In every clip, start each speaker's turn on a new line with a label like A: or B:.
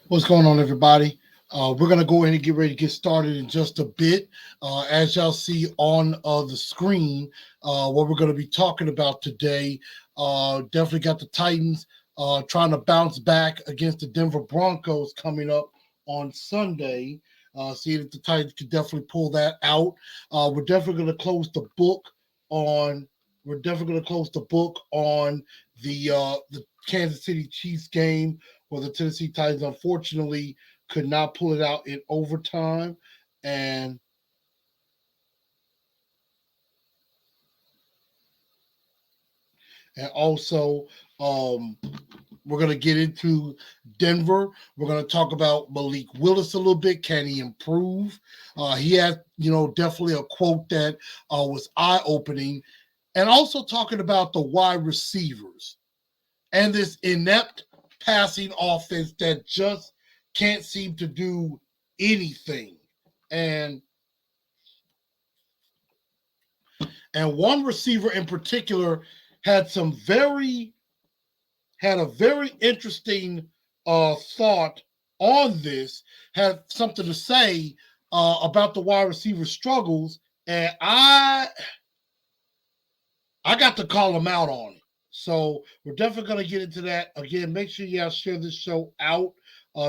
A: What's going on, everybody? We're going to go ahead and get ready to get started in just a bit. As y'all see on the screen, what we're going to be talking about today, definitely got the Titans trying to bounce back against the Denver Broncos coming up on Sunday. See if the Titans could definitely pull that out. We're definitely going to close the book on. We're definitely going to close the book on the Kansas City Chiefs game where the Tennessee Titans unfortunately could not pull it out in overtime. And also, we're going to get into Denver. We're going to talk about Malik Willis a little bit. Can he improve? He had, definitely a quote that was eye opening. And also talking about the wide receivers and this inept passing offense that just can't seem to do anything. And one receiver in particular had a very interesting thought on this, had something to say about the wide receiver struggles, and I got to call him out on it. So we're definitely going to get into that. Again, make sure y'all share this show out.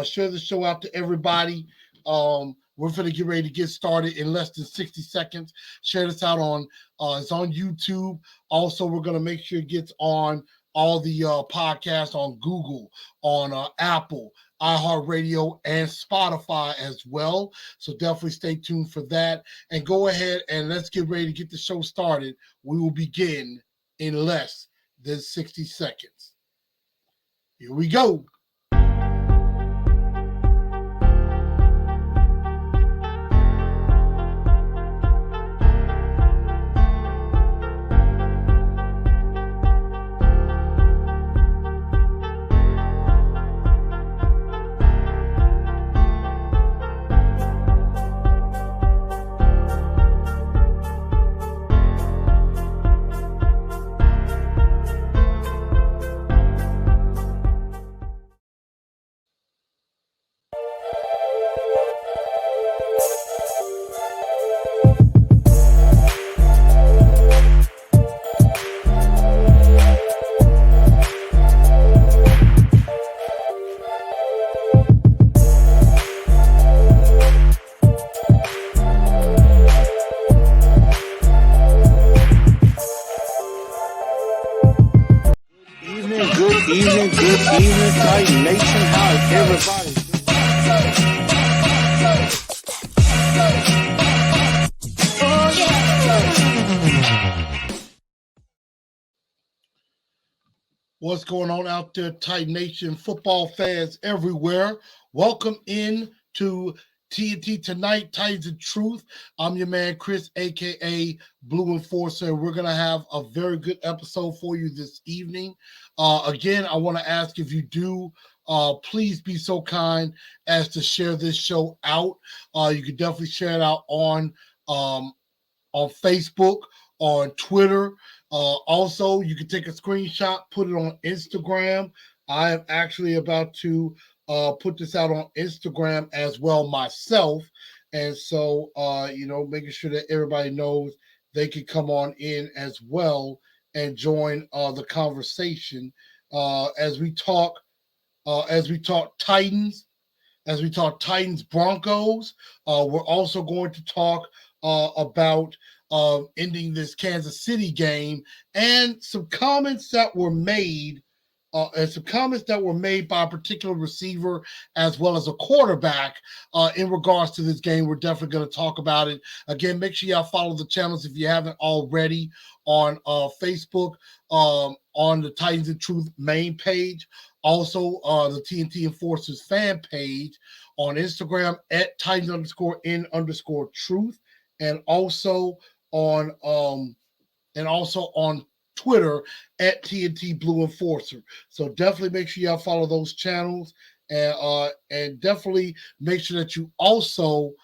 A: Share the show out to everybody. We're going to get ready to get started in less than 60 seconds. Share this out it's on YouTube. Also, we're going to make sure it gets on all the podcasts on Google, on Apple, iHeartRadio, and Spotify as well. So definitely stay tuned for that. And go ahead and let's get ready to get the show started. We will begin in less than 60 seconds. Here we go.
B: Good evening, Titan Nation. How is everybody?
A: What's going on out there, Titan Nation, football fans everywhere? Welcome in to TNT Tonight, Titans and Truth. I'm your man, Chris, a.k.a. Blue Enforcer. We're going to have a very good episode for you this evening. Again, I want to ask if you do, please be so kind as to share this show out. You can definitely share it out on Facebook, on Twitter. Also, you can take a screenshot, put it on Instagram. I am actually about to put this out on Instagram as well myself. And so, making sure that everybody knows they can come on in as well and join the conversation as we talk Titans, Broncos. We're also going to talk about ending this Kansas City game and some comments that were made by a particular receiver as well as a quarterback in regards to this game. We're definitely going to talk about it. Again, make sure y'all follow the channels if you haven't already on Facebook, on the Titans and Truth main page. Also, the TNT Enforcers fan page on Instagram at Titans_in_truth, and also on Twitter at TNT Blue Enforcer. So definitely make sure y'all follow those channels, and definitely make sure that you also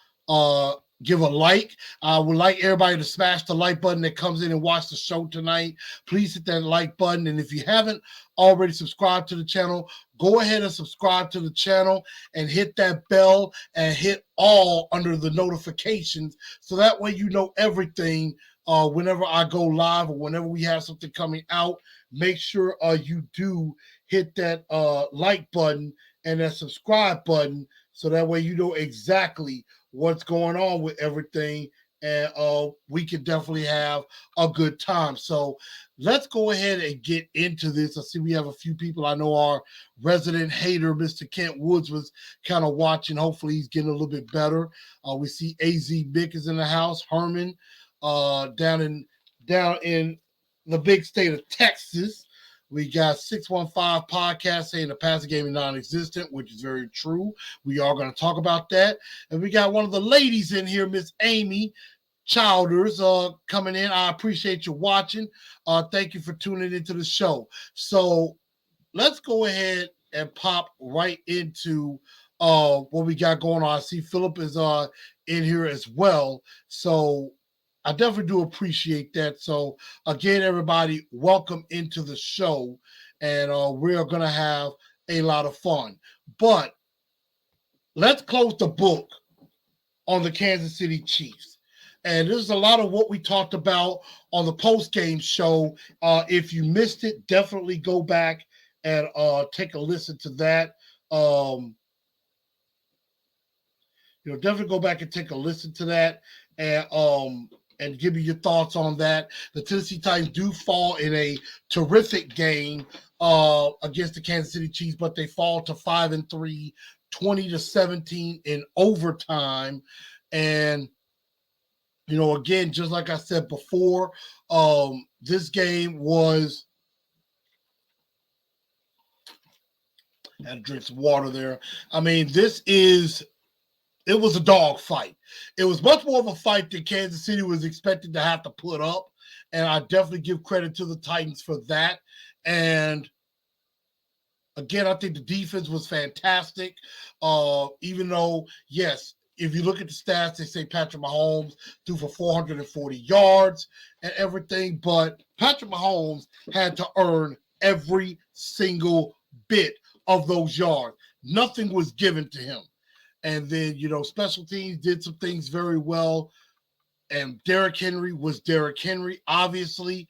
A: give a like. I would like everybody to smash the like button that comes in and watch the show tonight. Please hit that like button. And if you haven't already subscribed to the channel, go ahead and subscribe to the channel and hit that bell and hit all under the notifications. So that way you know everything whenever I go live or whenever we have something coming out. Make sure you do hit that like button and that subscribe button. So that way you know exactly what's going on with everything, and we can definitely have a good time. So let's go ahead and get into this. I see we have a few people. I know our resident hater, Mr. Kent Woods, was kind of watching. Hopefully he's getting a little bit better. We see AZ Mick is in the house. Herman down in the big state of Texas. We got 615 podcast saying the passing game is non-existent, which is very true. We are going to talk about that. And we got one of the ladies in here, Miss Amy Childers, coming in. I appreciate you watching. Thank you for tuning into the show. So let's go ahead and pop right into what we got going on. I see Philip is in here as well. So I definitely do appreciate that. So again, everybody, welcome into the show, and we are going to have a lot of fun. But let's close the book on the Kansas City Chiefs. And this is a lot of what we talked about on the post-game show. If you missed it, definitely go back and take a listen to that. Definitely go back and take a listen to that. And give me your thoughts on that. The Tennessee Titans do fall in a terrific game against the Kansas City Chiefs, but they fall to 5-3, 20-17 in overtime. And, again, just like I said before, this game was – I had to drink some water there. I mean, it was a dog fight. It was much more of a fight than Kansas City was expected to have to put up. And I definitely give credit to the Titans for that. And again, I think the defense was fantastic. Even though, yes, if you look at the stats, they say Patrick Mahomes threw for 440 yards and everything. But Patrick Mahomes had to earn every single bit of those yards. Nothing was given to him. And then, special teams did some things very well. And Derrick Henry was Derrick Henry, obviously.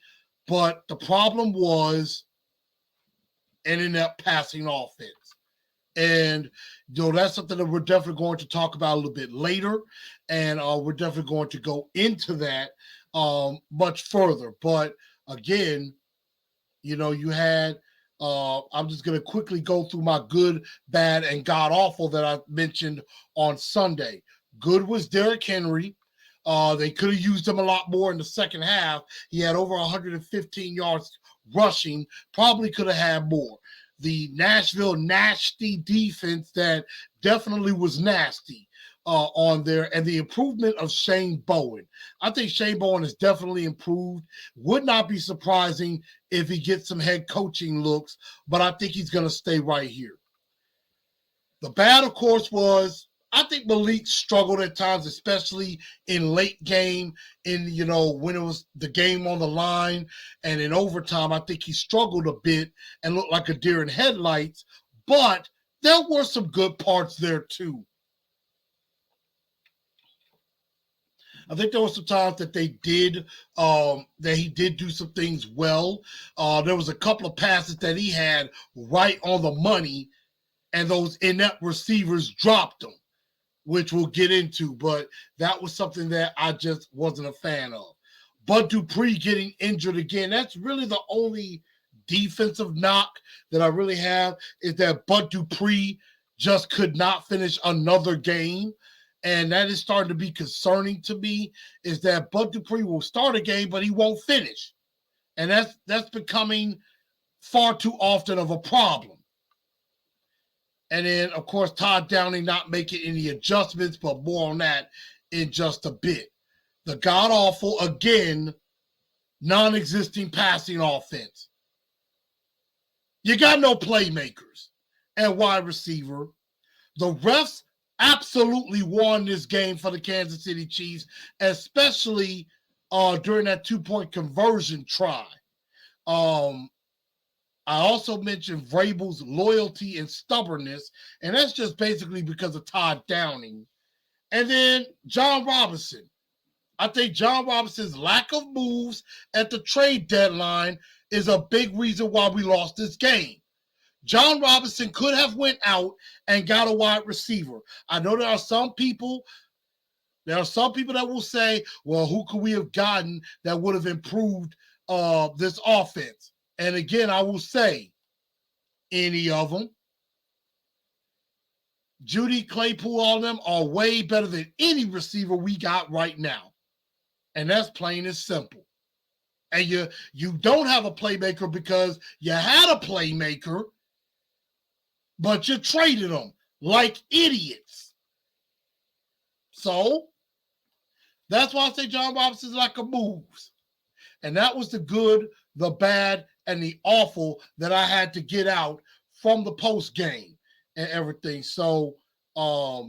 A: But the problem was an inept passing offense. And, that's something that we're definitely going to talk about a little bit later. And we're definitely going to go into that much further. But, again, you had I'm just going to quickly go through my good, bad, and god-awful that I mentioned on Sunday. Good was Derrick Henry. They could have used him a lot more in the second half. He had over 115 yards rushing, probably could have had more. The Nashville nasty defense that definitely was nasty on there, and the improvement of Shane Bowen. I think Shane Bowen has definitely improved. Would not be surprising if he gets some head coaching looks, but I think he's going to stay right here. The bad, of course, was I think Malik struggled at times, especially in late game, when it was the game on the line and in overtime. I think he struggled a bit and looked like a deer in headlights, but there were some good parts there too. I think there were some times that he did do some things well. There was a couple of passes that he had right on the money, and those inept receivers dropped them, which we'll get into. But that was something that I just wasn't a fan of. Bud Dupree getting injured again. That's really the only defensive knock that I really have, is that Bud Dupree just could not finish another game. And that is starting to be concerning to me, is that Bud Dupree will start a game, but he won't finish. And that's becoming far too often of a problem. And then, of course, Todd Downing not making any adjustments, but more on that in just a bit. The god-awful, again, non-existing passing offense. You got no playmakers and wide receiver. The refs absolutely won this game for the Kansas City Chiefs, especially during that 2-point conversion try. I also mentioned Vrabel's loyalty and stubbornness, and that's just basically because of Todd Downing. And then John Robinson. I think John Robinson's lack of moves at the trade deadline is a big reason why we lost this game. John Robinson could have went out and got a wide receiver. I know there are some people that will say, well, who could we have gotten that would have improved this offense? And again, I will say, any of them. Judy, Claypool, all of them are way better than any receiver we got right now. And that's plain and simple. And you don't have a playmaker because you had a playmaker, but you traded them like idiots. So that's why I say John Robinson's like a moves. And that was the good, the bad, and the awful that I had to get out from the post game and everything. So I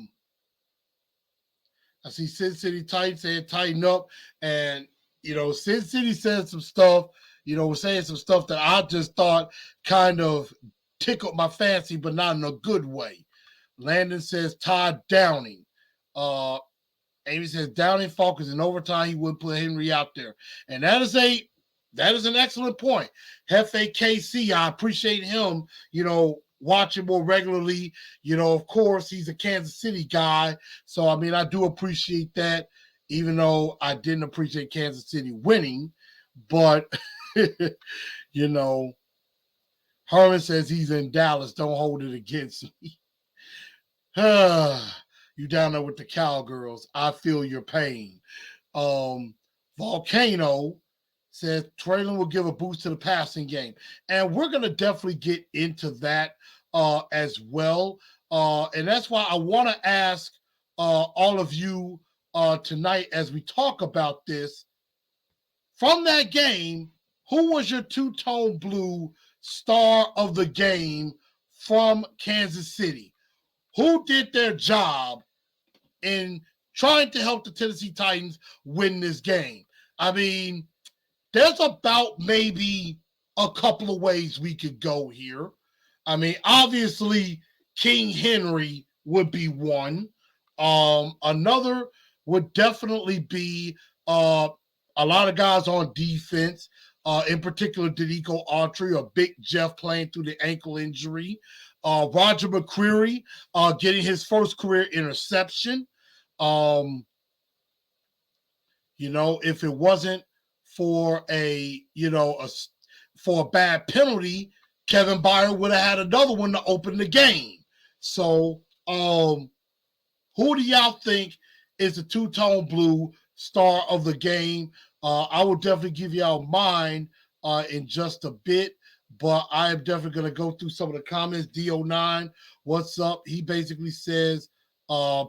A: see Sin City Titans saying tighten up. And, Sin City said some stuff, was saying some stuff that I just thought kind of tickled my fancy, but not in a good way. Landon says Todd Downing. Amy says Downing Falcons in overtime, he would put Henry out there. And that is an excellent point. Hefe KC, I appreciate him, watching more regularly. Of course, he's a Kansas City guy. So, I do appreciate that, even though I didn't appreciate Kansas City winning. But, Herman says he's in Dallas. Don't hold it against me. You down there with the Cowgirls. I feel your pain. Volcano says Traylon will give a boost to the passing game. And we're going to definitely get into that as well. And that's why I want to ask all of you tonight as we talk about this. From that game, who was your two-tone blue star of the game from Kansas City? Who did their job in trying to help the Tennessee Titans win this game? There's about maybe a couple of ways we could go here. Obviously, King Henry would be one. Another would definitely be a lot of guys on defense, in particular, Danico Autry or Big Jeff playing through the ankle injury. Roger McCreary getting his first career interception. If it wasn't for a bad penalty, Kevin Byard would have had another one to open the game. So, who do y'all think is the two-tone blue star of the game? I will definitely give y'all mine in just a bit, but I am definitely going to go through some of the comments. DO9, what's up? He basically says,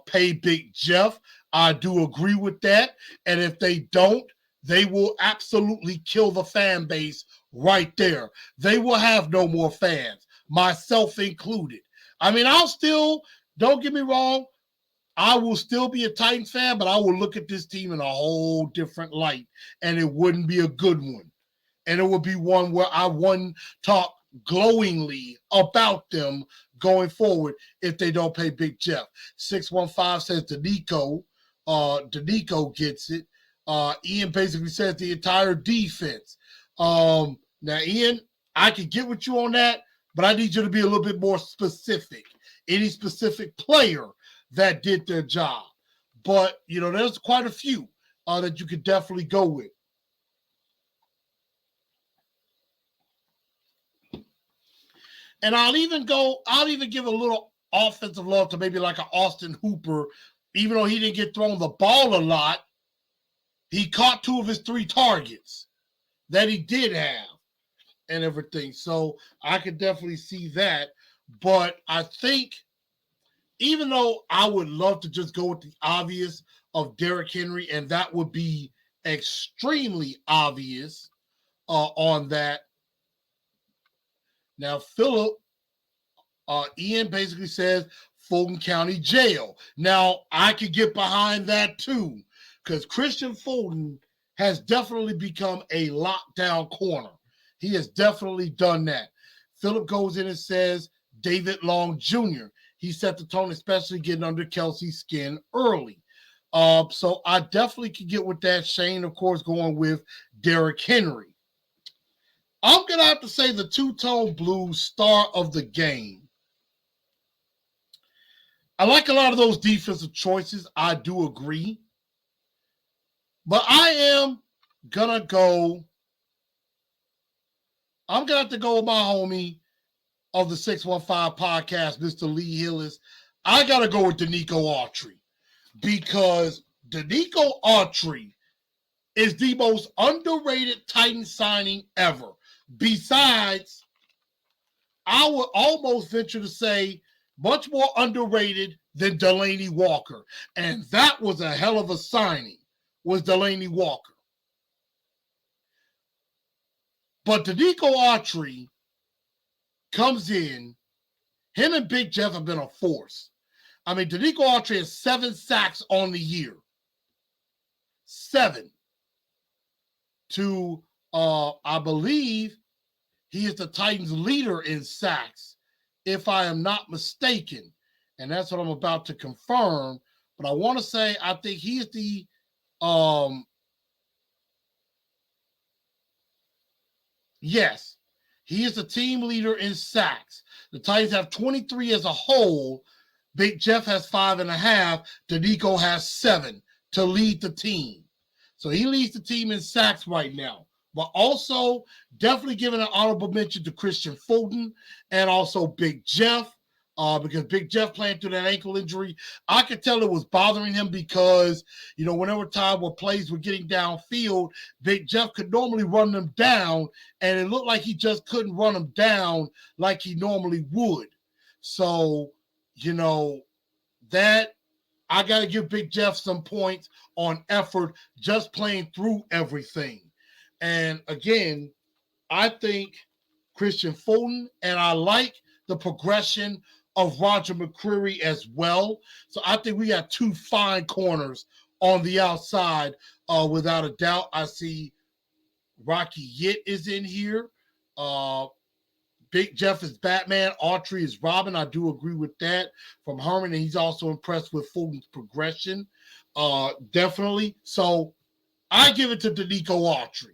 A: pay Big Jeff. I do agree with that. And if they don't, they will absolutely kill the fan base right there. They will have no more fans, myself included. I'll still, don't get me wrong, I will still be a Titans fan, but I will look at this team in a whole different light, and it wouldn't be a good one. And it would be one where I wouldn't talk glowingly about them going forward if they don't pay Big Jeff. 615 says Danico. Danico gets it. Ian basically says the entire defense. Now, Ian, I can get with you on that, but I need you to be a little bit more specific. Any specific player that did their job. But, there's quite a few that you could definitely go with. And I'll even give a little offensive love to maybe like an Austin Hooper. Even though he didn't get thrown the ball a lot, he caught 2 of his 3 targets that he did have and everything. So I could definitely see that. But I think, even though I would love to just go with the obvious of Derrick Henry, and that would be extremely obvious on that. Now, Philip, Ian basically says Fulton County Jail. Now, I could get behind that too, because Christian Fulton has definitely become a lockdown corner. He has definitely done that. Philip goes in and says, David Long Jr. He set the tone, especially getting under Kelsey's skin early. So I definitely could get with that. Shane, of course, going with Derrick Henry. I'm going to have to say the two-tone blue star of the game. I like a lot of those defensive choices. I do agree. But I am going to go. I'm going to have to go with my homie of the 615 podcast, Mr. Lee Hillis. I got to go with Danico Autry, because Danico Autry is the most underrated Titan signing ever. Besides, I would almost venture to say much more underrated than Delanie Walker. And that was a hell of a signing, was Delanie Walker. But Danico Autry comes in. Him and Big Jeff have been a force. I mean, Danico Autry has 7 sacks on the year. 7. To, I believe, he is the Titans' leader in sacks, if I am not mistaken. And that's what I'm about to confirm. But I want to say, I think he is the, yes, he is the team leader in sacks. The Titans have 23 as a whole. Big Jeff has 5.5. Danico has 7 to lead the team. So he leads the team in sacks right now. But also definitely giving an honorable mention to Christian Fulton and also Big Jeff, because Big Jeff playing through that ankle injury, I could tell it was bothering him because, you know, whenever time where plays were getting downfield, Big Jeff could normally run them down, and it looked like he just couldn't run them down like he normally would. So, you know, that I got to give Big Jeff some points on effort just playing through everything. And again, I think Christian Fulton, and I like the progression of Roger McCreary as well. So I think we got 2 fine corners on the outside, without a doubt. I see Rocky Yit is in here. Big Jeff is Batman. Autry is Robin. I do agree with that from Herman, and he's also impressed with Fulton's progression. Definitely. So I give it to Danico Autry.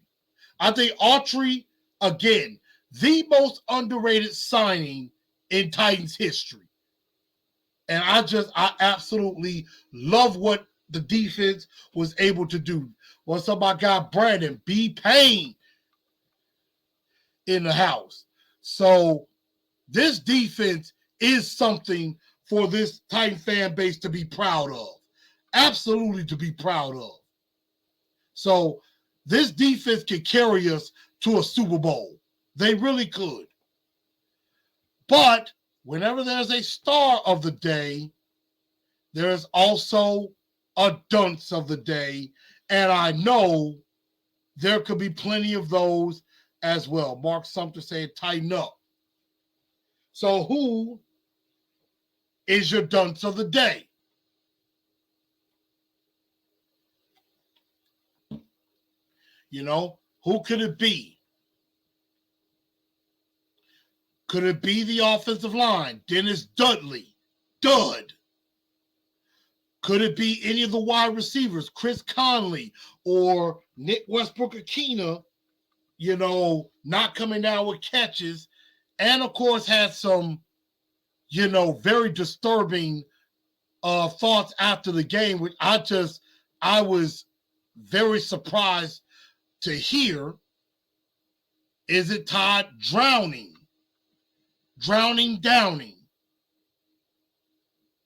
A: I think Autry, again, the most underrated signing in Titans history. And I absolutely love what the defense was able to do. What's up, my guy Brandon B. Payne in the house. So this defense is something for this Titan fan base to be proud of. Absolutely to be proud of. So this defense could carry us to a Super Bowl. They really could. But whenever there's a star of the day, there's also a dunce of the day. And I know there could be plenty of those as well. Mark Sumter said, tighten up. So who is your dunce of the day? You know, who could it be? Could it be the offensive line? Dennis Dudley, Dud. Could it be any of the wide receivers, Chris Conley or Nick Westbrook-Akina, you know, not coming down with catches, and of course had some, you know, very disturbing thoughts after the game, which I was very surprised to hear. Is it Todd Downing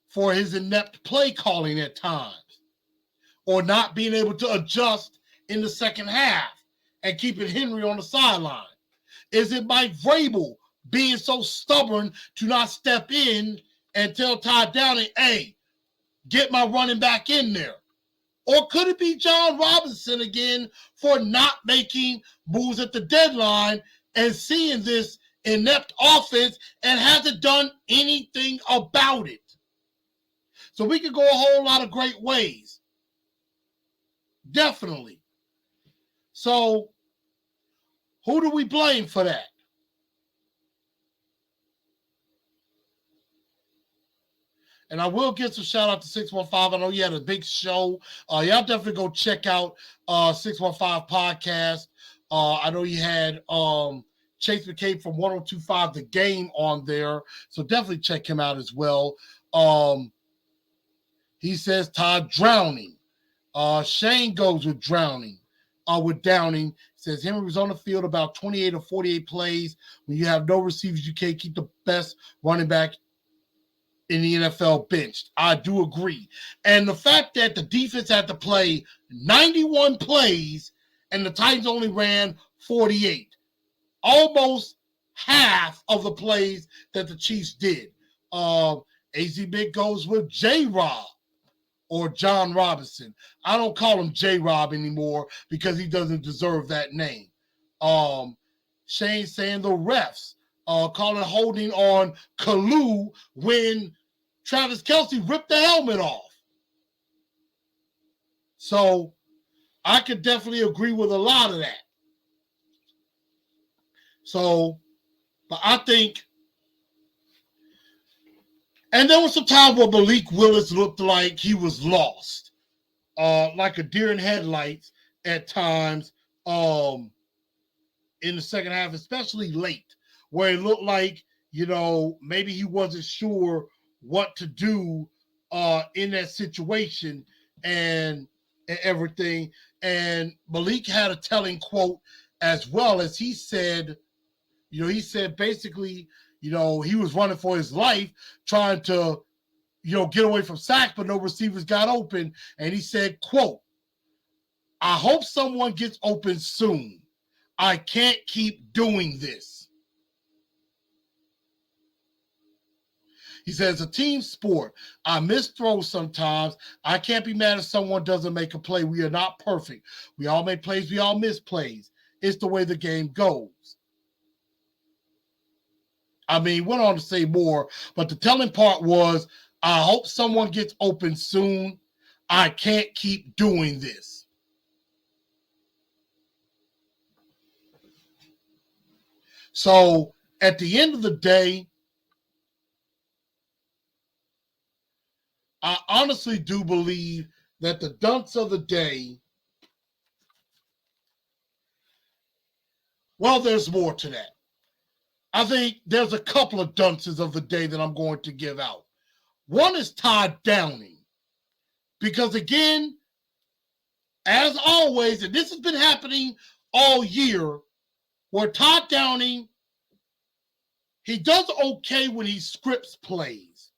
A: for his inept play calling at times, or not being able to adjust in the second half and keeping Henry on the sideline? Is it Mike Vrabel being so stubborn to not step in and tell Todd Downing, hey, get my running back in there? Or could it be John Robinson again for not making moves at the deadline and seeing this inept offense and hasn't done anything about it? So we could go a whole lot of great ways. Definitely. So who do we blame for that? And I will give some shout out to 615. I know you had a big show. Y'all definitely go check out 615 podcast. I know you had Chase McCabe from 1025 The Game on there. So definitely check him out as well. He says Todd drowning. Shane goes with drowning. With Downing. Says Henry was on the field about 28 or 48 plays. When you have no receivers, you can't keep the best running back in the NFL benched. I do agree. And the fact that the defense had to play 91 plays and the Titans only ran 48. Almost half of the plays that the Chiefs did. AZ Big goes with J-Rob or John Robinson. I don't call him J-Rob anymore because he doesn't deserve that name. Shane saying the refs calling holding on Kalu when Travis Kelce ripped the helmet off. So I could definitely agree with a lot of that. So, but I think, and there was some time where Malik Willis looked like he was lost, like a deer in headlights at times in the second half, especially late, where it looked like, maybe he wasn't sure what to do in that situation and everything. And Malik had a telling quote as well, as he said, he said basically, he was running for his life, trying to, get away from sacks, but no receivers got open. And he said, quote, "I hope someone gets open soon. I can't keep doing this." He says, "A team sport. I miss throws sometimes. I can't be mad if someone doesn't make a play. We are not perfect. We all make plays. We all miss plays. It's the way the game goes." I mean, went on to say more, but the telling part was, "I hope someone gets open soon. I can't keep doing this." So at the end of the day, I honestly do believe that the dunks of the day, well, there's more to that. I think there's a couple of dunces of the day that I'm going to give out. One is Todd Downing. Because again, as always, and this has been happening all year, where Todd Downing, he does okay when he scripts plays.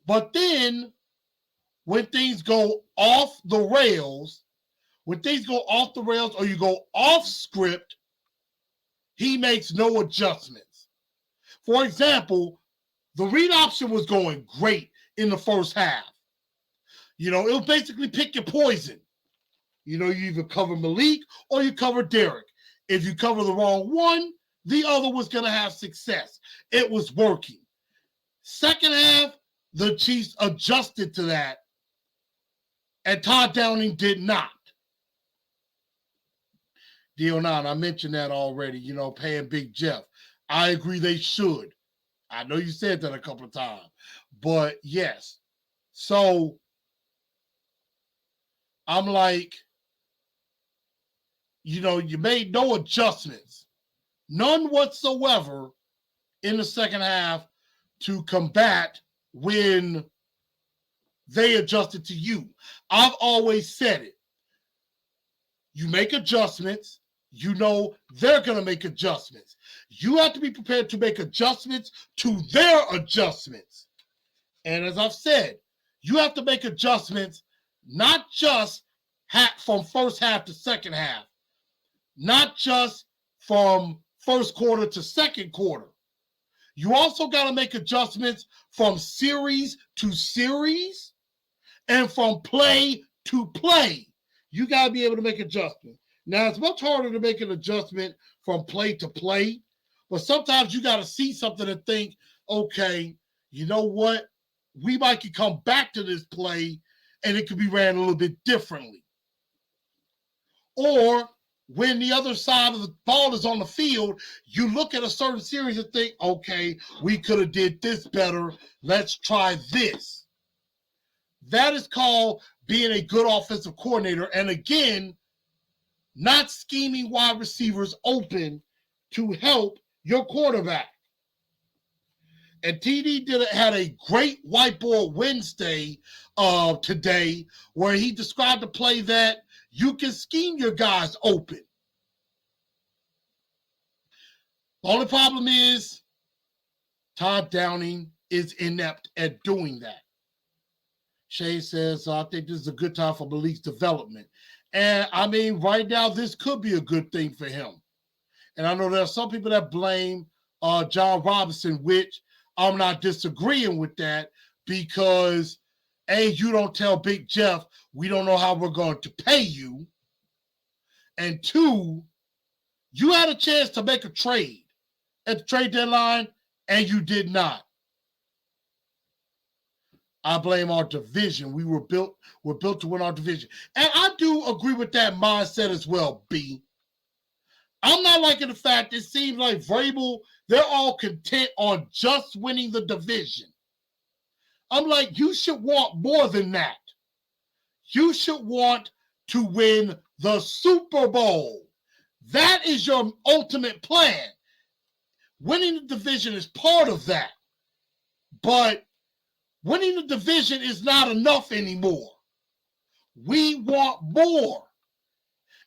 A: But then when things go off the rails, or you go off script, he makes no adjustments. For example, the read option was going great in the first half. It was basically pick your poison. You either cover Malik or you cover Derek. If you cover the wrong one, the other was going to have success. It was working. Second half, the Chiefs adjusted to that, and Todd Downing did not. Dion, I mentioned that already, paying Big Jeff. I agree they should. I know you said that a couple of times, but yes. So I'm like, you made no adjustments, none whatsoever in the second half to combat when they adjusted to you. I've always said it. You make adjustments. They're going to make adjustments. You have to be prepared to make adjustments to their adjustments. And as I've said, you have to make adjustments not just from first half to second half, not just from first quarter to second quarter. You also got to make adjustments from series to series and from play to play. You got to be able to make adjustments. Now, it's much harder to make an adjustment from play to play, but sometimes you got to see something and think, okay, you know what? we might could come back to this play and it could be ran a little bit differently. Or when the other side of the ball is on the field, you look at a certain series and think, okay, we could have did this better. Let's try this. That is called being a good offensive coordinator. And again, not scheming wide receivers open to help your quarterback. And TD had a great whiteboard Wednesday today where he described a play that you can scheme your guys open. The only problem is Todd Downing is inept at doing that. Shay says, I think this is a good time for Malik's development. And I mean, right now, this could be a good thing for him. And I know there are some people that blame John Robinson, which I'm not disagreeing with that because, A, you don't tell Big Jeff, we don't know how we're going to pay you. And 2, you had a chance to make a trade at the trade deadline, and you did not. I blame our division. We're built to win our division. And I do agree with that mindset as well, B. I'm not liking the fact it seems like Vrabel, they're all content on just winning the division. I'm like, you should want more than that. You should want to win the Super Bowl. That is your ultimate plan. Winning the division is part of that. But winning the division is not enough anymore. We want more.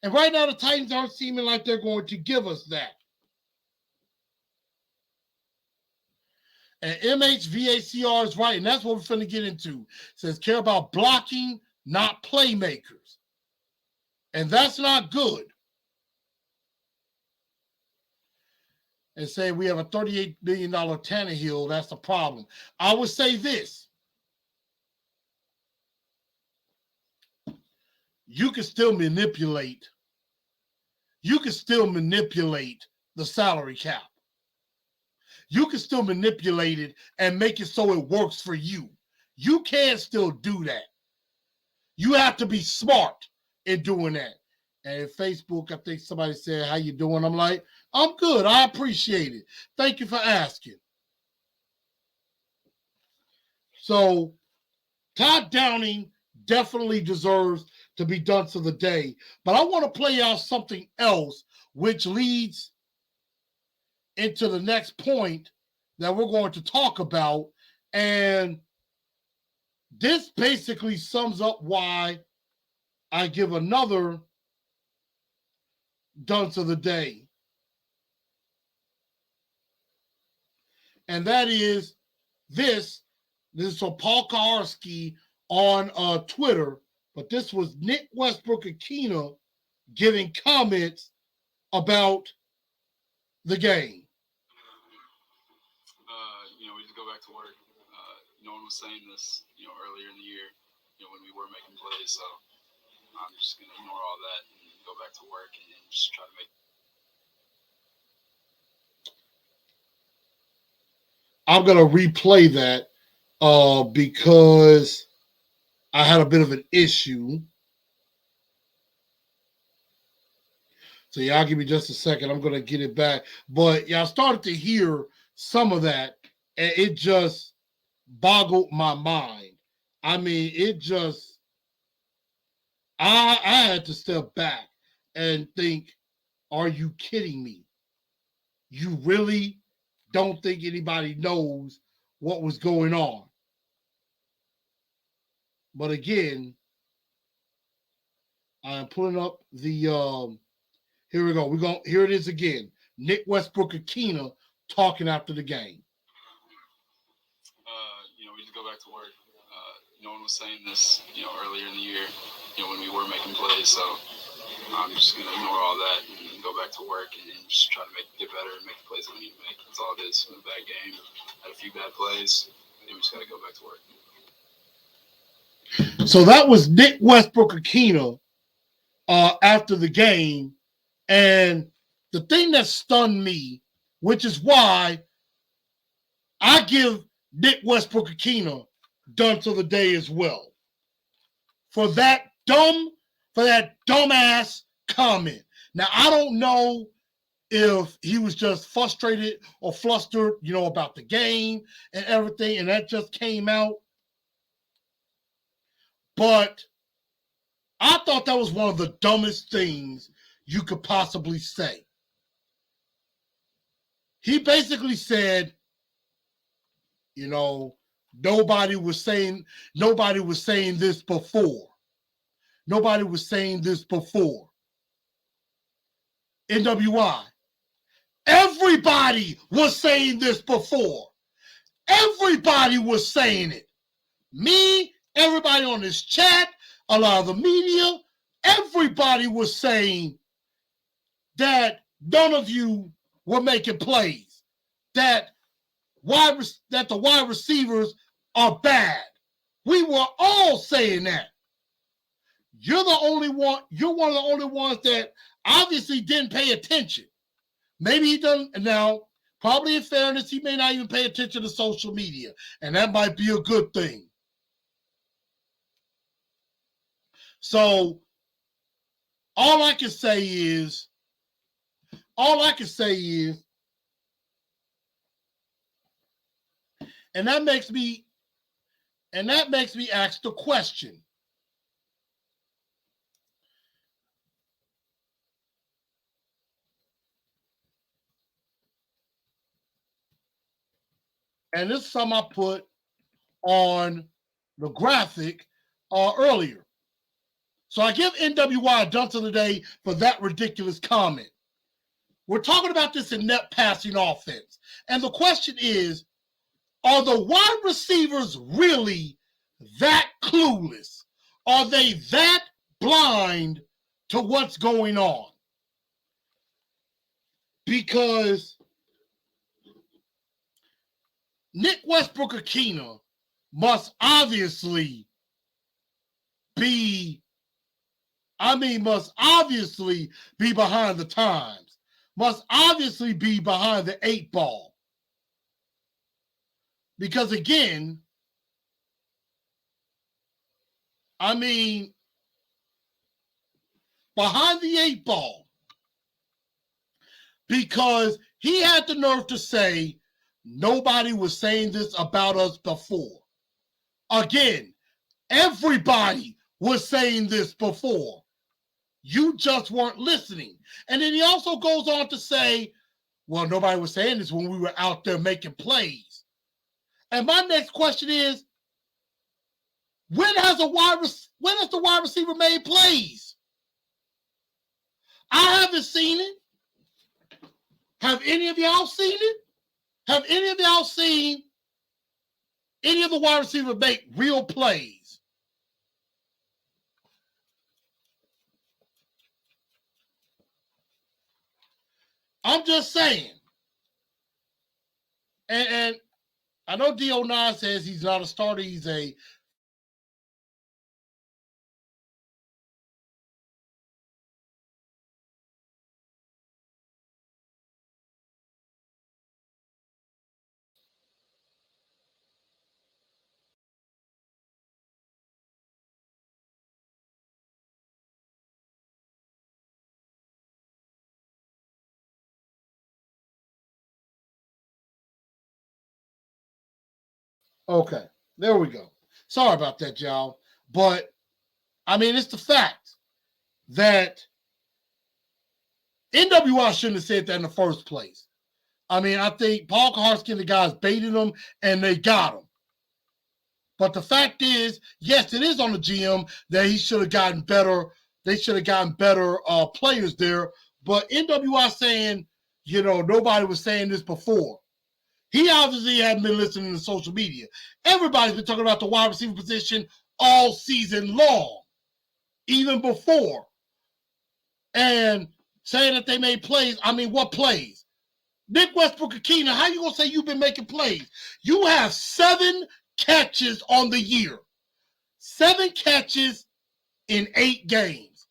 A: And right now, the Titans aren't seeming like they're going to give us that. And MHVACR is right, and that's what we're going to get into. It says, care about blocking, not playmakers. And that's not good. And say we have a $38 billion Tannehill, that's the problem. I would say this. You can still manipulate the salary cap. You can still manipulate it and make it so it works for you. You can still do that. You have to be smart in doing that. And in Facebook, I think somebody said, how you doing? I'm like, I'm good. I appreciate it. Thank you for asking. So Todd Downing definitely deserves to be done to the day. But I want to play out something else, which leads into the next point that we're going to talk about. And this basically sums up why I give another dunce of the day. And that is this. This is from Paul Kaharski on Twitter. But this was Nick Westbrook-Akina giving comments about the game.
C: We just go back to work. No one was saying this, earlier in the year, when we were making plays. So I'm just going to ignore all that and go back to work and just try to make.
A: I'm going to replay that because I had a bit of an issue. So y'all give me just a second. I'm going to get it back. But y'all started to hear some of that, and it just boggled my mind. I mean, it just, I had to step back and think, are you kidding me? You really don't think anybody knows what was going on? But again, I'm pulling up the, here we go. Here it is again. Nick Westbrook-Akina talking after the game.
C: We just go back to work. No one was saying this, earlier in the year, when we were making plays. So I'm just going to ignore all that and go back to work and just try to get better and make the plays that we need to make. That's all it is. It was a bad game. Had a few bad plays. And we just got to go back to work.
A: So that was Nick Westbrook-Akina after the game. And the thing that stunned me, which is why I give Nick Westbrook-Akina done to the day as well. For that dumbass comment. Now, I don't know if he was just frustrated or flustered, about the game and everything, and that just came out. But I thought that was one of the dumbest things you could possibly say. He basically said, nobody was saying this before. Nobody was saying this before. NWI. Everybody was saying this before. Everybody was saying it. Me, everybody on this chat, a lot of the media, everybody was saying that none of you were making plays, that the wide receivers are bad. We were all saying that. You're one of the only ones that obviously didn't pay attention. Maybe he doesn't now. Probably in fairness, he may not even pay attention to social media, and that might be a good thing. So all I can say is, and that makes me ask the question. And this is something I put on the graphic earlier. So I give NWI a dunk of the day for that ridiculous comment. We're talking about this in net passing offense. And the question is, are the wide receivers really that clueless? Are they that blind to what's going on? Because Nick Westbrook-Akina must obviously be behind the times, must obviously be behind the 8 ball. Because again, behind the 8 ball. Because he had the nerve to say, nobody was saying this about us before. Again, everybody was saying this before. You just weren't listening. And then he also goes on to say, well, nobody was saying this when we were out there making plays. And my next question is, when has the wide receiver made plays? I haven't seen it. Have any of y'all seen it? Have any of y'all seen any of the wide receivers make real plays? I'm just saying. And I know D09 says he's not a starter. He's a okay. There we go. Sorry about that, y'all. But it's the fact that NWI shouldn't have said that in the first place. I think Paul Kaharski and the guys baited them and they got him. But the fact is, yes, it is on the GM that he should have gotten better. They should have gotten better players there. But NWI saying, nobody was saying this before. He obviously hadn't been listening to social media. Everybody's been talking about the wide receiver position all season long, even before. And saying that they made plays, what plays? Nick Westbrook-Akina, how you going to say you've been making plays? You have 7 catches on the year. 7 catches in 8 games.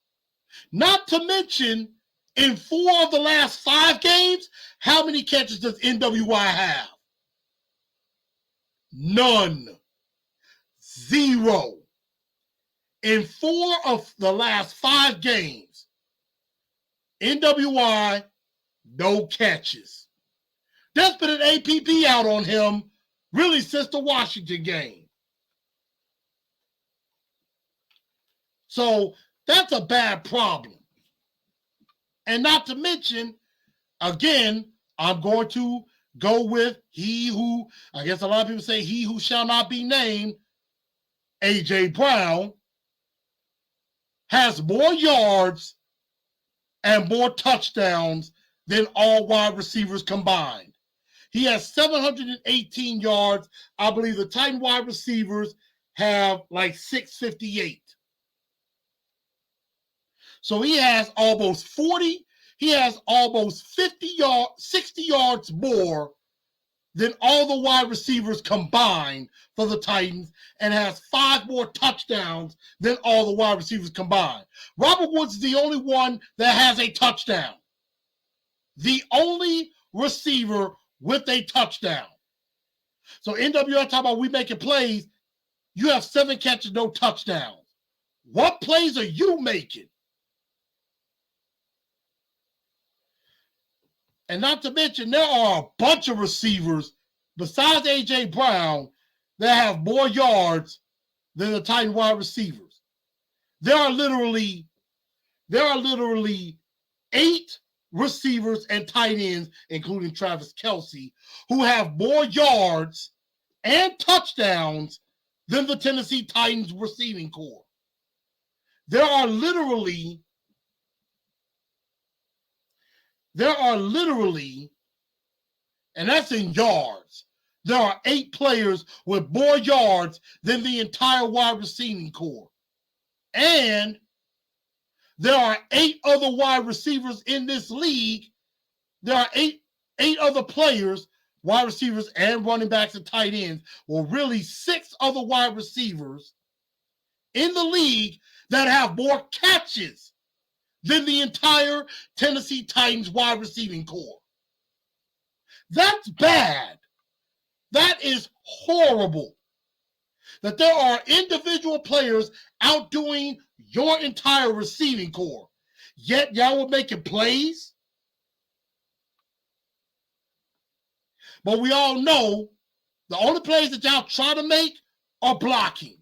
A: Not to mention, in 4 of the last 5 games, how many catches does NWI have? None. 0. In 4 of the last 5 games, NWI, no catches. There's been an APP out on him really since the Washington game. So that's a bad problem. And not to mention, again, I'm going to go with he who, I guess a lot of people say he who shall not be named, A.J. Brown, has more yards and more touchdowns than all wide receivers combined. He has 718 yards. I believe the Titan wide receivers have like 658. So he has almost 40, he has almost 50 yards, 60 yards more than all the wide receivers combined for the Titans, and has 5 more touchdowns than all the wide receivers combined. Robert Woods is the only one that has a touchdown. The only receiver with a touchdown. So NWI talking about we making plays. You have 7 catches, no touchdowns. What plays are you making? And not to mention, there are a bunch of receivers besides A.J. Brown that have more yards than the Titan wide receivers. There are literally 8 receivers and tight ends, including Travis Kelce, who have more yards and touchdowns than the Tennessee Titans receiving corps. There are literally, and that's in yards, there are 8 players with more yards than the entire wide receiving corps. And there are 8 other wide receivers in this league. There are 8 other players, wide receivers and running backs and tight ends, or really 6 other wide receivers in the league that have more catches than the entire Tennessee Titans wide receiving corps. That's bad. That is horrible. That there are individual players outdoing your entire receiving corps, yet y'all were making plays. But we all know the only plays that y'all try to make are blocking,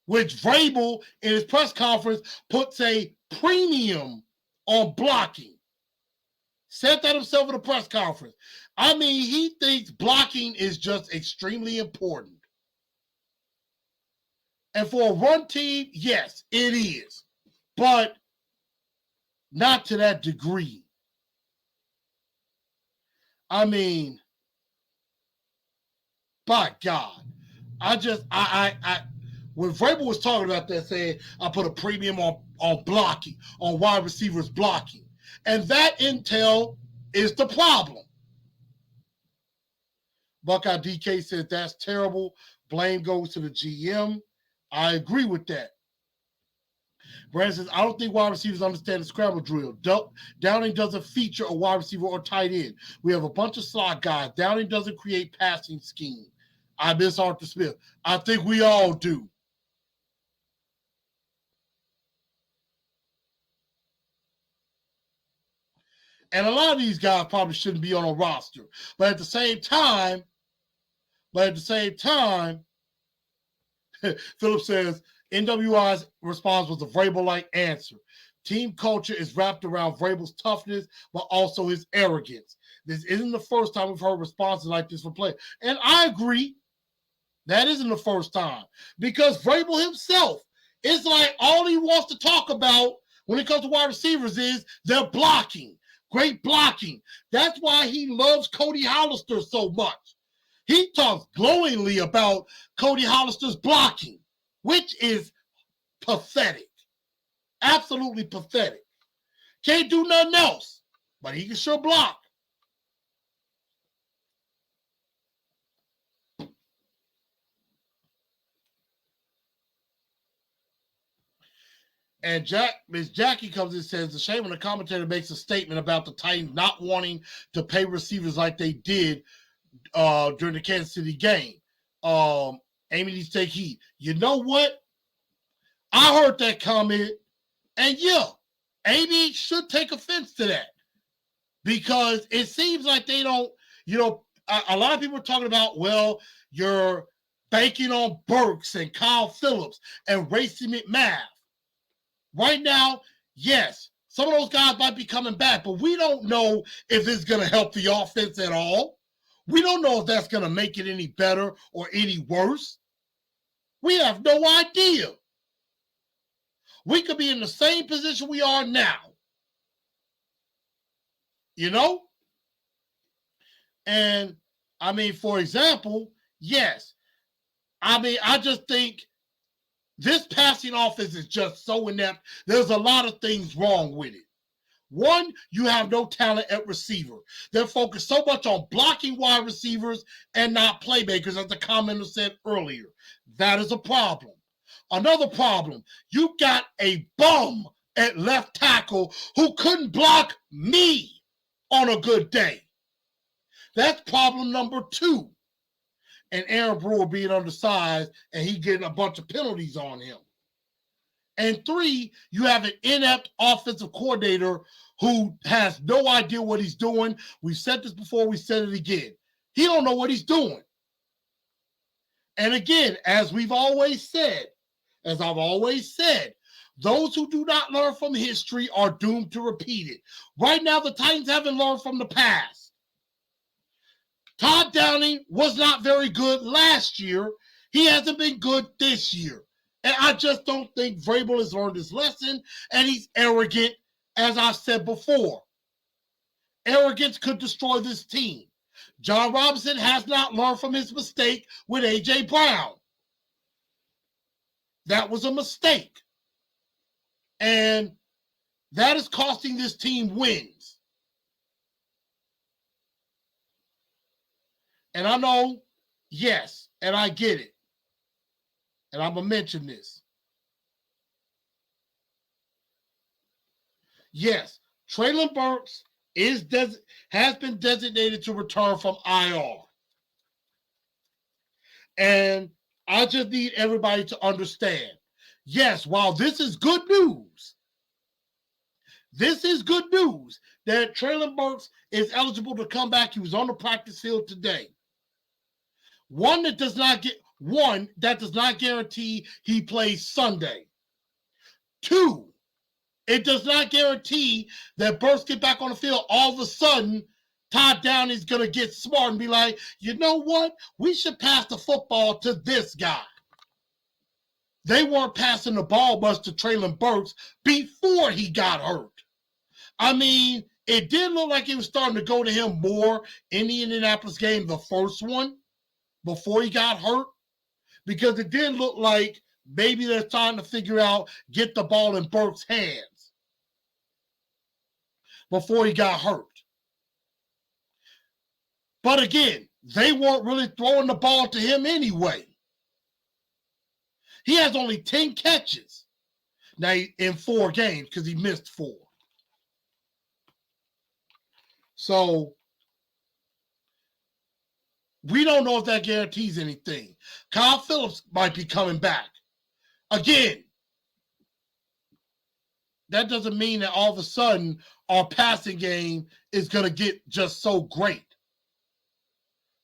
A: which Vrabel in his press conference puts a premium on blocking. Said that himself in a press conference. I mean, he thinks blocking is just extremely important. And for a run team, yes, it is. But not to that degree. I mean, by God. When Vrabel was talking about that, saying, I put a premium on blocking, on wide receivers blocking. And that intel is the problem. Buckeye DK says that's terrible. Blame goes to the GM. I agree with that. Brandon says, I don't think wide receivers understand the scramble drill. Downing doesn't feature a wide receiver or tight end. We have a bunch of slot guys. Downing doesn't create passing scheme. I miss Arthur Smith. I think we all do. And a lot of these guys probably shouldn't be on a roster. But at the same time, Philip says, NWI's response was a Vrabel-like answer. Team culture is wrapped around Vrabel's toughness, but also his arrogance. This isn't the first time we've heard responses like this from players. And I agree. That isn't the first time. Because Vrabel himself, it's like all he wants to talk about when it comes to wide receivers is their blocking. Great blocking. That's why he loves Cody Hollister so much. He talks glowingly about Cody Hollister's blocking, which is pathetic. Absolutely pathetic. Can't do nothing else, but he can sure block. And Miss Jackie comes in and says, the shame when the commentator makes a statement about the Titans not wanting to pay receivers like they did during the Kansas City game. Amy needs to take heed. You know what? I heard that comment, and yeah, Amy should take offense to that because it seems like they don't, a lot of people are talking about, well, you're banking on Burks and Kyle Phillips and Racey McMath. Right now, yes, some of those guys might be coming back, but we don't know if it's going to help the offense at all. We don't know if that's going to make it any better or any worse. We have no idea. We could be in the same position we are now. You know? And, I mean, for example, yes. I mean, I just think this passing offense is just so inept. There's a lot of things wrong with it. One, you have no talent at receiver. They're focused so much on blocking wide receivers and not playmakers, as the commenter said earlier. That is a problem. Another problem, you got a bum at left tackle who couldn't block me on a good day. That's problem number 2. And Aaron Brewer being undersized and he getting a bunch of penalties on him. And 3, you have an inept offensive coordinator who has no idea what he's doing. We've said this before, we said it again. He don't know what he's doing. And again, as I've always said, those who do not learn from history are doomed to repeat it. Right now, the Titans haven't learned from the past. Todd Downing was not very good last year. He hasn't been good this year. And I just don't think Vrabel has learned his lesson, and he's arrogant, as I've said before. Arrogance could destroy this team. John Robinson has not learned from his mistake with A.J. Brown. That was a mistake. And that is costing this team wins. And I know, yes, and I get it. And I'm going to mention this. Yes, Treylon Burks has been designated to return from IR. And I just need everybody to understand. Yes, while this is good news that Treylon Burks is eligible to come back. He was on the practice field today. One, that does not guarantee he plays Sunday. 2, it does not guarantee that Burks get back on the field. All of a sudden, Todd Downey's going to get smart and be like, you know what? We should pass the football to this guy. They weren't passing the ball much to Treylon Burks before he got hurt. I mean, it did look like he was starting to go to him more in the Indianapolis game, the first one, before he got hurt, because it did look like maybe they're trying to figure out, get the ball in Burks' hands before he got hurt. But again, they weren't really throwing the ball to him anyway. He has only 10 catches now in 4 games because he missed 4. So we don't know if that guarantees anything. Kyle Phillips might be coming back. Again, that doesn't mean that all of a sudden our passing game is going to get just so great.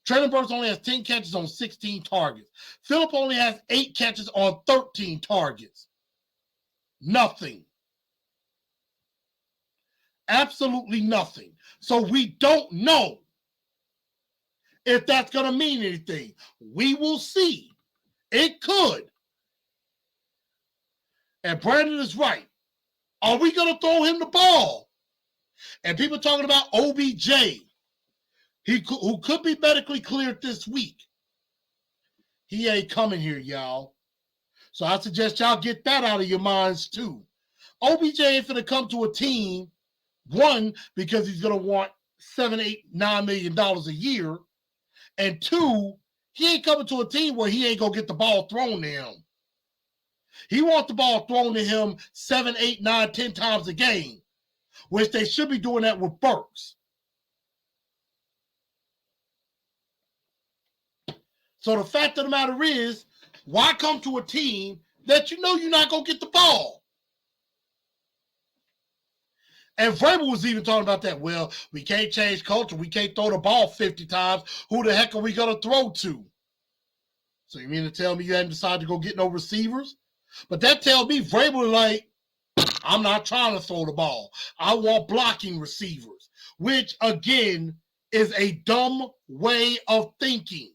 A: Treylon Burks only has 10 catches on 16 targets. Phillip only has 8 catches on 13 targets. Nothing. Absolutely nothing. So we don't know if that's going to mean anything. We will see. It could. And Brandon is right. Are we going to throw him the ball? And people talking about OBJ, who could be medically cleared this week. He ain't coming here, y'all. So I suggest y'all get that out of your minds too. OBJ ain't finna come to a team, one, because he's going to want $7, $8, $9 million a year. And 2, he ain't coming to a team where he ain't going to get the ball thrown to him. He wants the ball thrown to him 7, 8, 9, 10 times a game, which they should be doing that with Burks. So the fact of the matter is, Why come to a team that you know you're not going to get the ball? And Vrabel was even talking about that. Well, we can't change culture. We can't throw the ball 50 times. Who the heck are we going to throw to? So you mean to tell me you hadn't decided to go get no receivers? But that tells me Vrabel like, I'm not trying to throw the ball. I want blocking receivers, which, again, is a dumb way of thinking.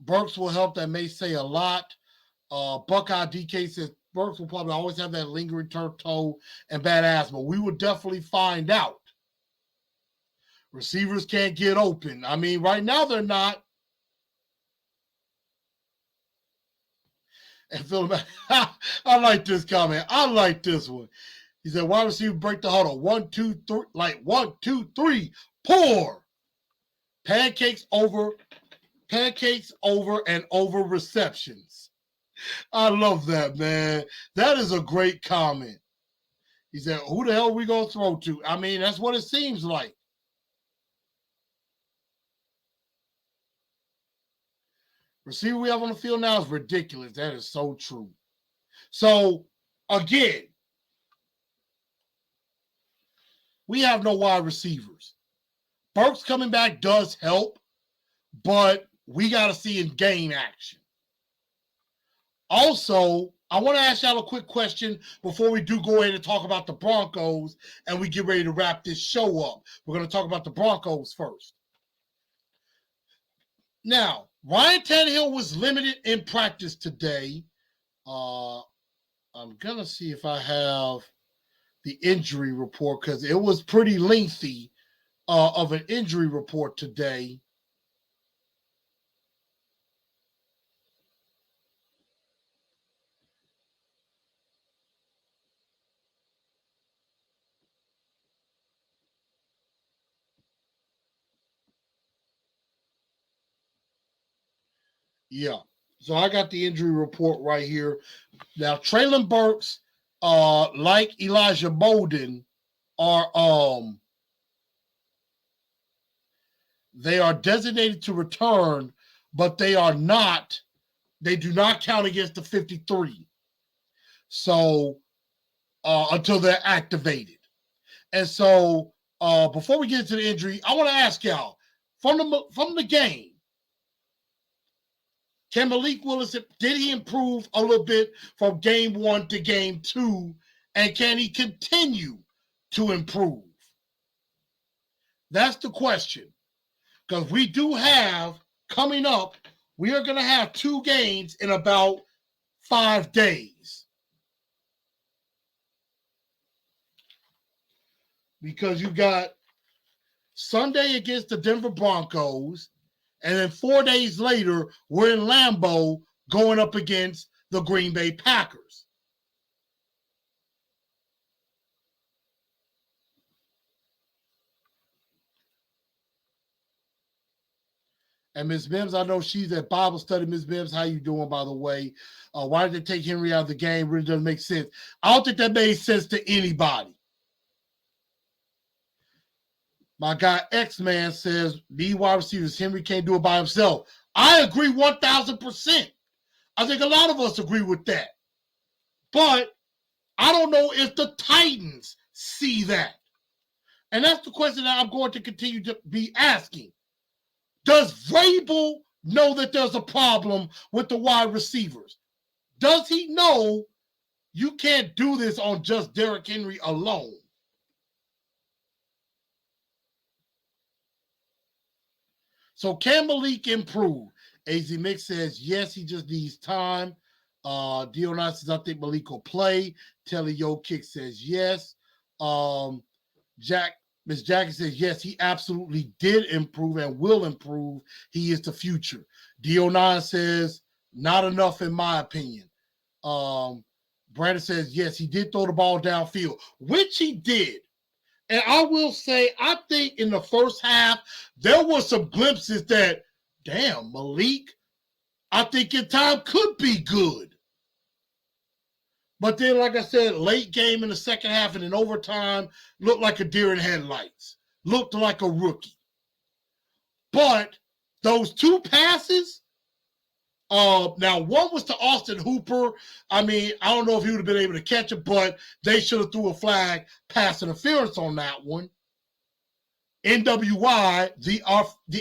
A: Burks will help. That may say a lot. Buckeye DK says Burks will probably always have that lingering turf toe and bad asthma. We will definitely find out. Receivers can't get open. I mean, right now they're not. And Phil, I like this comment. I like this one. He said, wide receiver break the huddle. 1, 2, 3, like 1, 2, 3, pour. Pancakes over and over receptions. I love that, man. That is a great comment. He said, who the hell are we going to throw to? I mean, that's what it seems like. Receiver we have on the field now is ridiculous. That is so true. So, again, we have no wide receivers. Burks coming back does help, but we got to see in game action. Also, I want to ask y'all a quick question before we do go ahead and talk about the Broncos and we get ready to wrap this show up. We're going to talk about the Broncos first. Now, Ryan Tannehill was limited in practice today. I'm going to see if I have the injury report because it was pretty lengthy of an injury report today. Yeah. So I got the injury report right here. Now, Treylon Burks, like Elijah Molden, they are designated to return, but they do not count against the 53. So until they're activated. And so before we get into the injury, I want to ask y'all from the game, can Malik Willis, did he improve a little bit from game 1 to game 2? And can he continue to improve? That's the question. Because we do have, coming up, we are going to have 2 games in about 5 days. Because you got Sunday against the Denver Broncos, and then 4 days later, we're in Lambeau going up against the Green Bay Packers. And Ms. Mims, I know she's at Bible study. Ms. Mims, how you doing, by the way? Why did they take Henry out of the game? Really doesn't make sense. I don't think that made sense to anybody. My guy X-Man says, the wide receivers, Henry can't do it by himself. I agree 1,000%. I think a lot of us agree with that. But I don't know if the Titans see that. And that's the question that I'm going to continue to be asking. Does Vrabel know that there's a problem with the wide receivers? Does he know you can't do this on just Derrick Henry alone? So can Malik improve? AZ Mix says, yes, he just needs time. Dion says, I think Malik will play. Telly Yo Kick says, yes. Miss Jackie says, yes, he absolutely did improve and will improve. He is the future. Dion says, not enough in my opinion. Brandon says, yes, he did throw the ball downfield, which he did. And I will say, I think in the first half, there were some glimpses that, damn, Malik, I think in time could be good. But then, like I said, late game in the second half and in overtime, looked like a deer in headlights. Looked like a rookie. But those two passes, now one was to Austin Hooper. I mean, I don't know if he would have been able to catch it, but they should have threw a flag pass interference on that one. NWI, the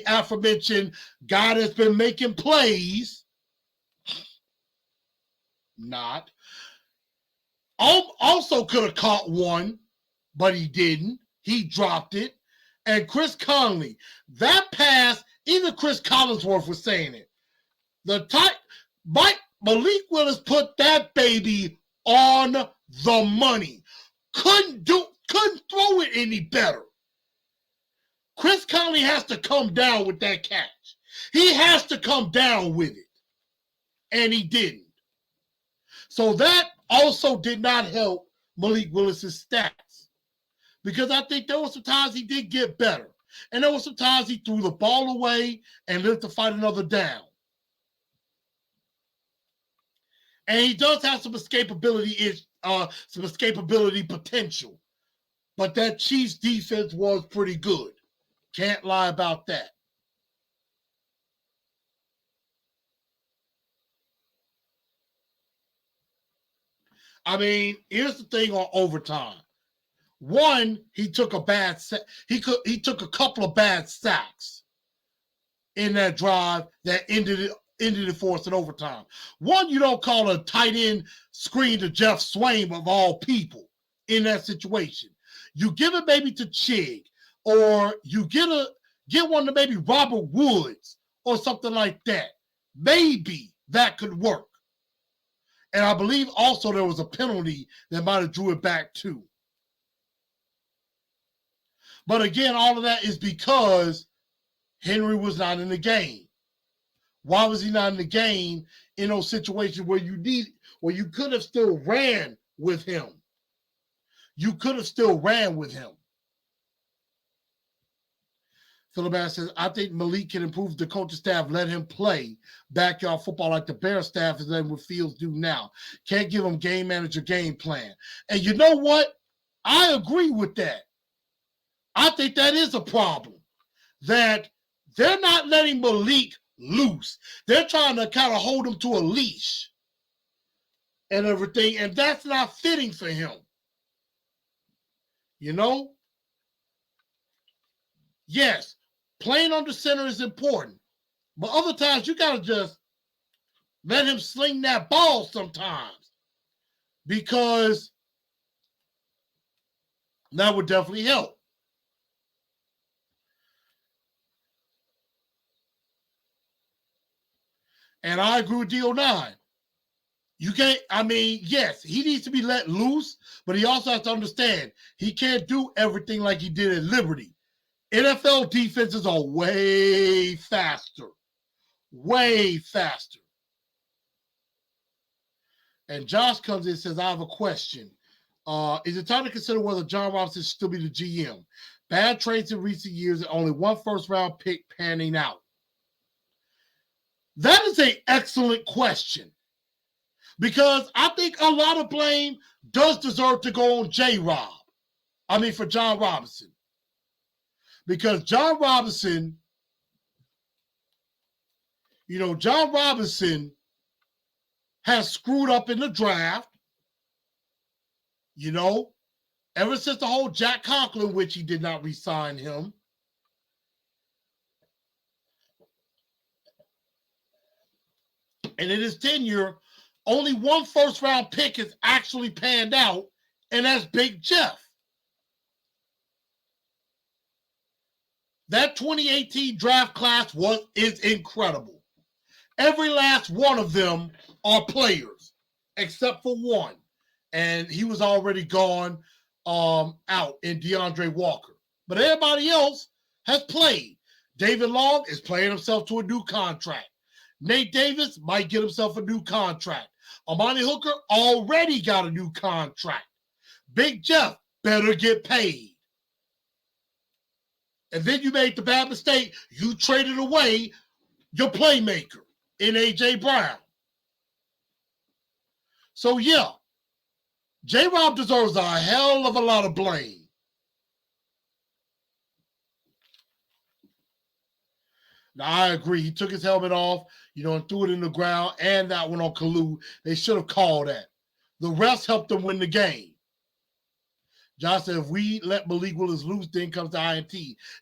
A: aforementioned guy that's been making plays, not. Also could have caught one, but he didn't. He dropped it. And Chris Conley, that pass, even Chris Collinsworth was saying it. Malik Willis put that baby on the money. Couldn't throw it any better. Chris Conley has to come down with that catch. He has to come down with it. And he didn't. So that also did not help Malik Willis's stats. Because I think there were some times he did get better. And there were some times he threw the ball away and lived to fight another down. And he does have some escapability potential. But that Chiefs defense was pretty good. Can't lie about that. I mean, here's the thing on overtime. One, he took a took a couple of bad sacks in that drive that ended it for us in overtime. One, you don't call a tight end screen to Jeff Swain of all people in that situation. You give it maybe to Chig, or you get one to maybe Robert Woods or something like that. Maybe that could work. And I believe also there was a penalty that might have drew it back too. But again, all of that is because Henry was not in the game. Why was he not in the game in those situations where you could have still ran with him? You could have still ran with him. Philip says, I think Malik can improve the coaching staff, let him play backyard football like the Bears staff is letting what Fields do now. Can't give him game manager game plan. And you know what? I agree with that. I think that is a problem. That they're not letting Malik loose. They're trying to kind of hold him to a leash and everything, and that's not fitting for him. You know? Yes, playing under center is important, but other times you got to just let him sling that ball sometimes, because that would definitely help. And I agree with DO9. You can't, I mean, yes, he needs to be let loose, but he also has to understand he can't do everything like he did at Liberty. NFL defenses are way faster. Way faster. And Josh comes in and says, I have a question. Is it time to consider whether John Robinson should still be the GM? Bad trades in recent years and only one first-round pick panning out. That is an excellent question, because I think a lot of blame does deserve to go on for John Robinson. Because John Robinson has screwed up in the draft, ever since the whole Jack Conklin, which he did not re-sign him. And in his tenure, only one first-round pick has actually panned out, and that's Big Jeff. That 2018 draft class is incredible. Every last one of them are players, except for one. And he was already gone out in DeAndre Walker. But everybody else has played. David Long is playing himself to a new contract. Nate Davis might get himself a new contract. Amani Hooker already got a new contract. Big Jeff better get paid. And then you made the bad mistake. You traded away your playmaker in A.J. Brown. So, yeah, J-Rob deserves a hell of a lot of blame. Now, I agree. He took his helmet off, and threw it in the ground, and that one on Kalu. They should have called that. The refs helped them win the game. Josh said, if we let Malik Willis loose, then comes the INT.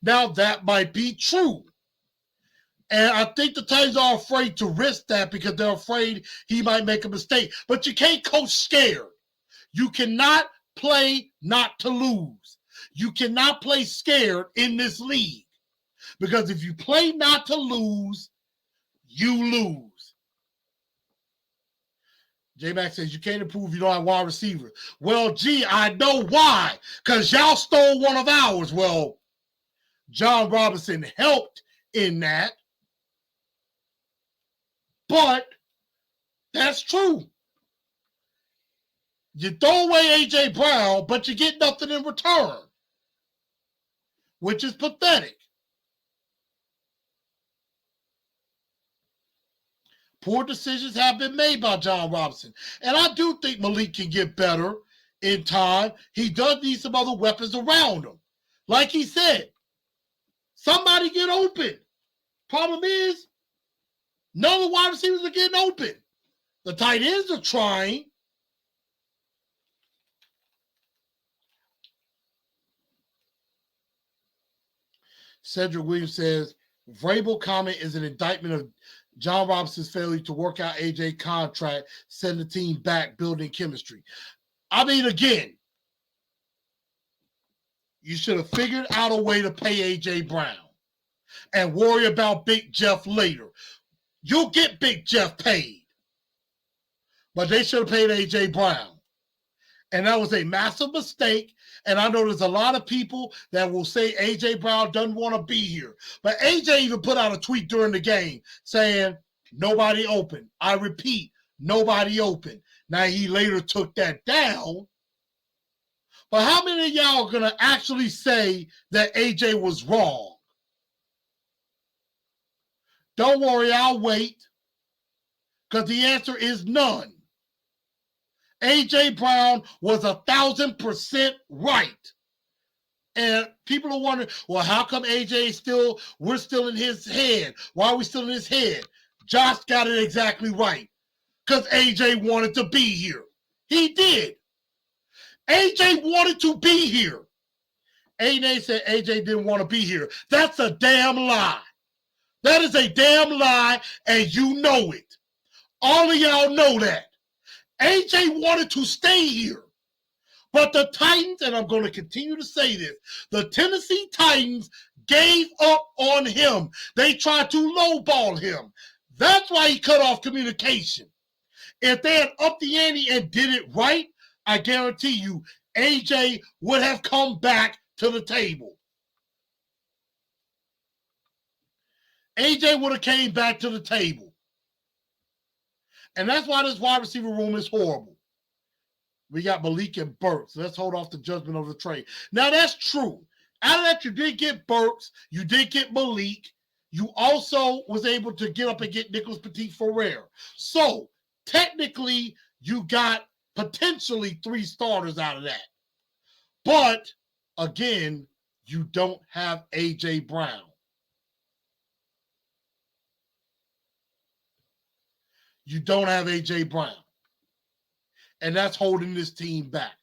A: Now, that might be true. And I think the Titans are afraid to risk that because they're afraid he might make a mistake. But you can't coach scared. You cannot play not to lose. You cannot play scared in this league. Because if you play not to lose, you lose. J-Mac says, you can't improve, you don't have wide receiver. Well, gee, I know why. Because y'all stole one of ours. Well, John Robinson helped in that. But that's true. You throw away A.J. Brown, but you get nothing in return, which is pathetic. Poor decisions have been made by John Robinson. And I do think Malik can get better in time. He does need some other weapons around him. Like he said, somebody get open. Problem is, none of the wide receivers are getting open. The tight ends are trying. Cedric Williams says, Vrabel comment is an indictment of John Robinson's failure to work out AJ contract, send the team back, building chemistry. I mean, again, you should have figured out a way to pay AJ Brown and worry about Big Jeff later. You'll get Big Jeff paid. But they should have paid AJ Brown. And that was a massive mistake. And I know there's a lot of people that will say AJ Brown doesn't want to be here. But AJ even put out a tweet during the game saying, nobody open. I repeat, nobody open. Now, he later took that down. But how many of y'all are going to actually say that AJ was wrong? Don't worry, I'll wait. Because the answer is none. AJ Brown was 1,000% right. And people are wondering, well, how come AJ we're still in his head? Why are we still in his head? Josh got it exactly right. Because AJ wanted to be here. He did. AJ wanted to be here. A said AJ didn't want to be here. That's a damn lie. That is a damn lie, and you know it. All of y'all know that. AJ wanted to stay here. But the Titans, and I'm going to continue to say this, the Tennessee Titans gave up on him. They tried to lowball him. That's why he cut off communication. If they had upped the ante and did it right, I guarantee you, AJ would have come back to the table. AJ would have came back to the table. And that's why this wide receiver room is horrible. We got Malik and Burks. Let's hold off the judgment of the trade. Now, that's true. Out of that, you did get Burks. You did get Malik. You also was able to get up and get Nicholas Petit-Ferrer. So, technically, you got potentially 3 starters out of that. But, again, you don't have A.J. Brown. You don't have A.J. Brown. And that's holding this team back.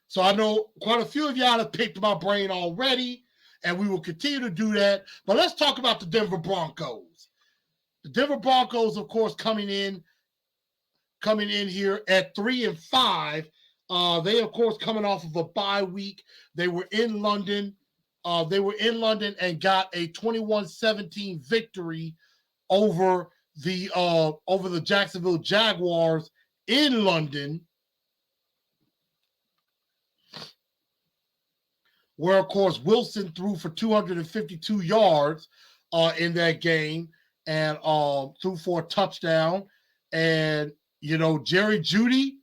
A: So I know quite a few of y'all have picked my brain already, and we will continue to do that. But let's talk about the Denver Broncos. The Denver Broncos, of course, coming in here at 3-5. They, of course, coming off of a bye week. They were in London. And got a 21-17 victory over the Jacksonville Jaguars in London, where, of course, Wilson threw for 252 yards in that game and threw for a touchdown. And, Jerry Jeudy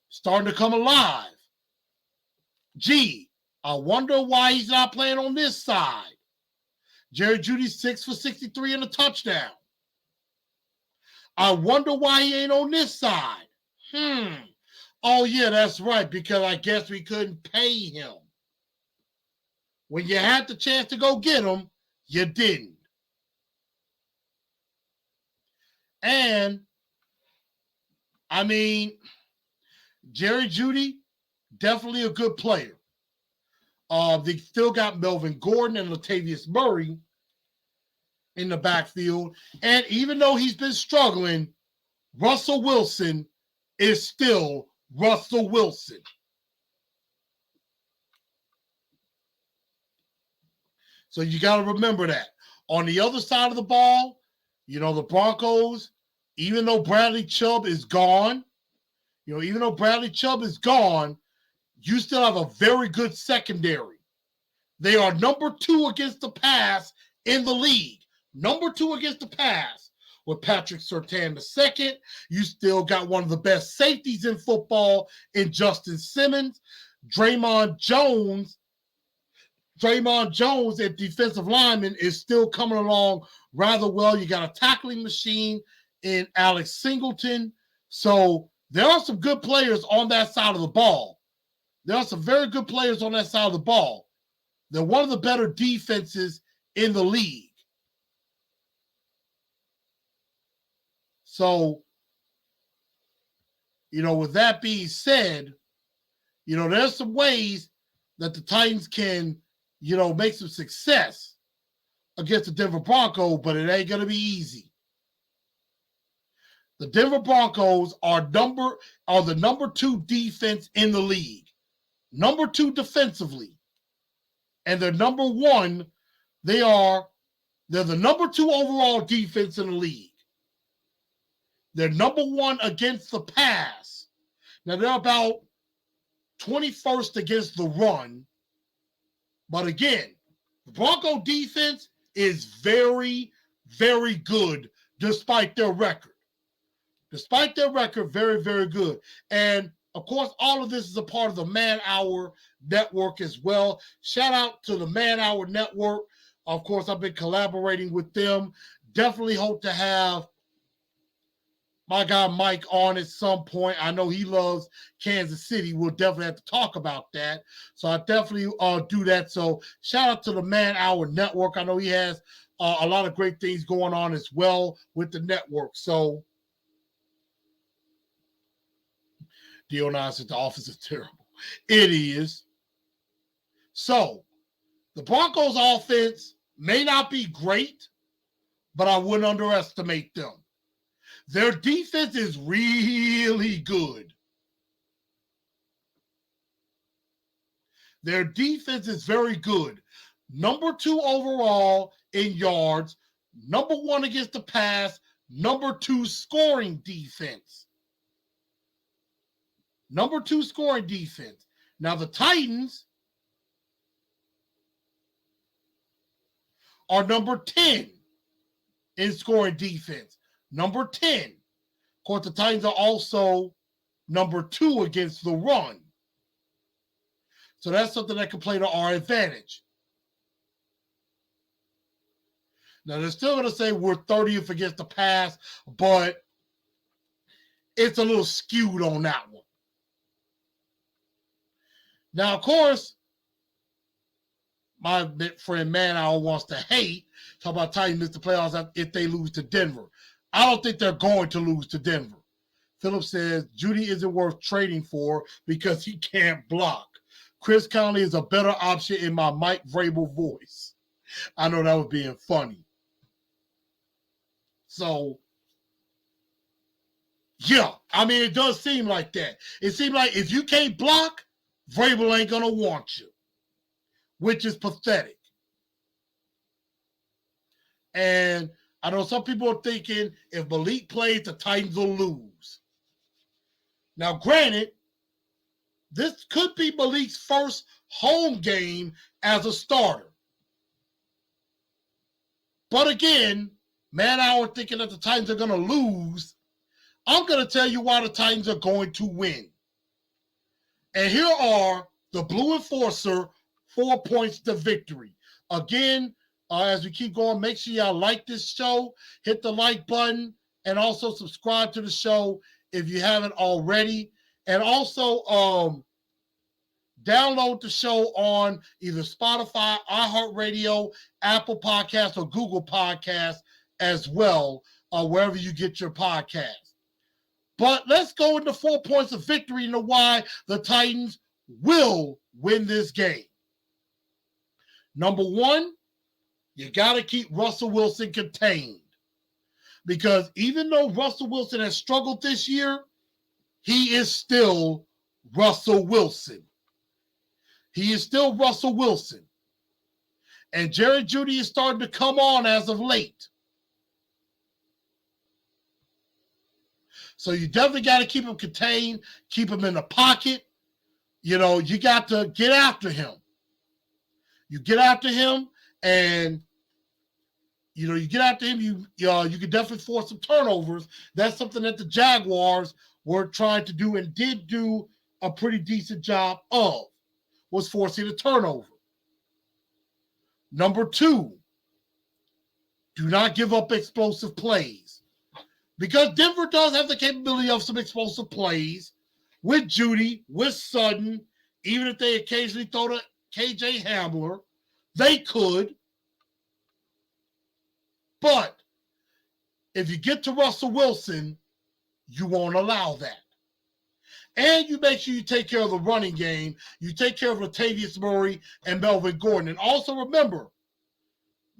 A: starting to come alive. Gee, I wonder why he's not playing on this side. Jerry Jeudy 6 for 63 and a touchdown. I wonder why he ain't on this side. Oh, yeah, that's right, because I guess we couldn't pay him. When you had the chance to go get him, You didn't. And, I mean, Jerry Jeudy, definitely a good player. They still got Melvin Gordon and Latavius Murray in the backfield. And even though he's been struggling, Russell Wilson is still Russell Wilson. So you got to remember that. On the other side of the ball, the Broncos, even though Bradley Chubb is gone, you still have a very good secondary. They are number 2 against the pass in the league. Number 2 against the pass with Patrick Surtain II. You still got one of the best safeties in football in Justin Simmons. Draymond Jones at defensive lineman is still coming along rather well. You got a tackling machine in Alex Singleton. So there are some good players on that side of the ball. There are some very good players on that side of the ball. They're one of the better defenses in the league. So, with that being said, there's some ways that the Titans can, make some success against the Denver Broncos, but it ain't going to be easy. The Denver Broncos are the number 2 defense in the league. Number 2 defensively. And they're number 1. They're the number 2 overall defense in the league. They're number 1 against the pass. Now, they're about 21st against the run. But again, the Bronco defense is very, very good despite their record. Despite their record, very, very good. And, of course, all of this is a part of the Man Hour Network as well. Shout out to the Man Hour Network. Of course, I've been collaborating with them. Definitely hope to have my guy Mike on at some point. I know he loves Kansas City. We'll definitely have to talk about that. So I definitely do that. So shout out to the Man Hour Network. I know he has a lot of great things going on as well with the network. So Dion said the offense is terrible. It is. So the Broncos offense may not be great, but I wouldn't underestimate them. Their defense is really good. Their defense is very good. Number 2 overall in yards, number 1 against the pass, number 2 scoring defense. Number 2 scoring defense. Now the Titans are number 10 in scoring defense. Number 10. Of course, the Titans are also number 2 against the run. So that's something that can play to our advantage. Now, they're still going to say we're 30th against the pass, but it's a little skewed on that one. Now, of course, my friend Manow wants to hate. Talk about Titans miss the playoffs if they lose to Denver. I don't think they're going to lose to Denver. Philip says Jeudy isn't worth trading for because he can't block. Chris Conley is a better option in my Mike Vrabel voice. I know that was being funny. So, yeah, I mean, it does seem like that. It seems like if you can't block, Vrabel ain't going to want you, which is pathetic. And I know some people are thinking if Malik plays, the Titans will lose. Now, granted, this could be Malik's first home game as a starter. But again, man hour thinking that the Titans are going to lose. I'm going to tell you why the Titans are going to win. And here are the Blue Enforcer 4 points to victory. Again, as we keep going, make sure y'all like this show, hit the like button, and also subscribe to the show if you haven't already. And also, download the show on either Spotify, iHeartRadio, Apple Podcasts, or Google Podcasts as well, wherever you get your podcasts. But let's go into 4 points of victory into why the Titans will win this game. Number one, you got to keep Russell Wilson contained. Because even though Russell Wilson has struggled this year, he is still Russell Wilson. He is still Russell Wilson. And Jerry Jeudy is starting to come on as of late. So you definitely got to keep him contained, keep him in the pocket. You know, you got to get after him. You get after him, and you can definitely force some turnovers. That's something that the Jaguars were trying to do and did do a pretty decent job of, was forcing a turnover. Number two, do not give up explosive plays. Because Denver does have the capability of some explosive plays with Jeudy, with Sutton, even if they occasionally throw to KJ Hamler, they could. But if you get to Russell Wilson, you won't allow that. And you make sure you take care of the running game. You take care of Latavius Murray and Melvin Gordon. And also remember,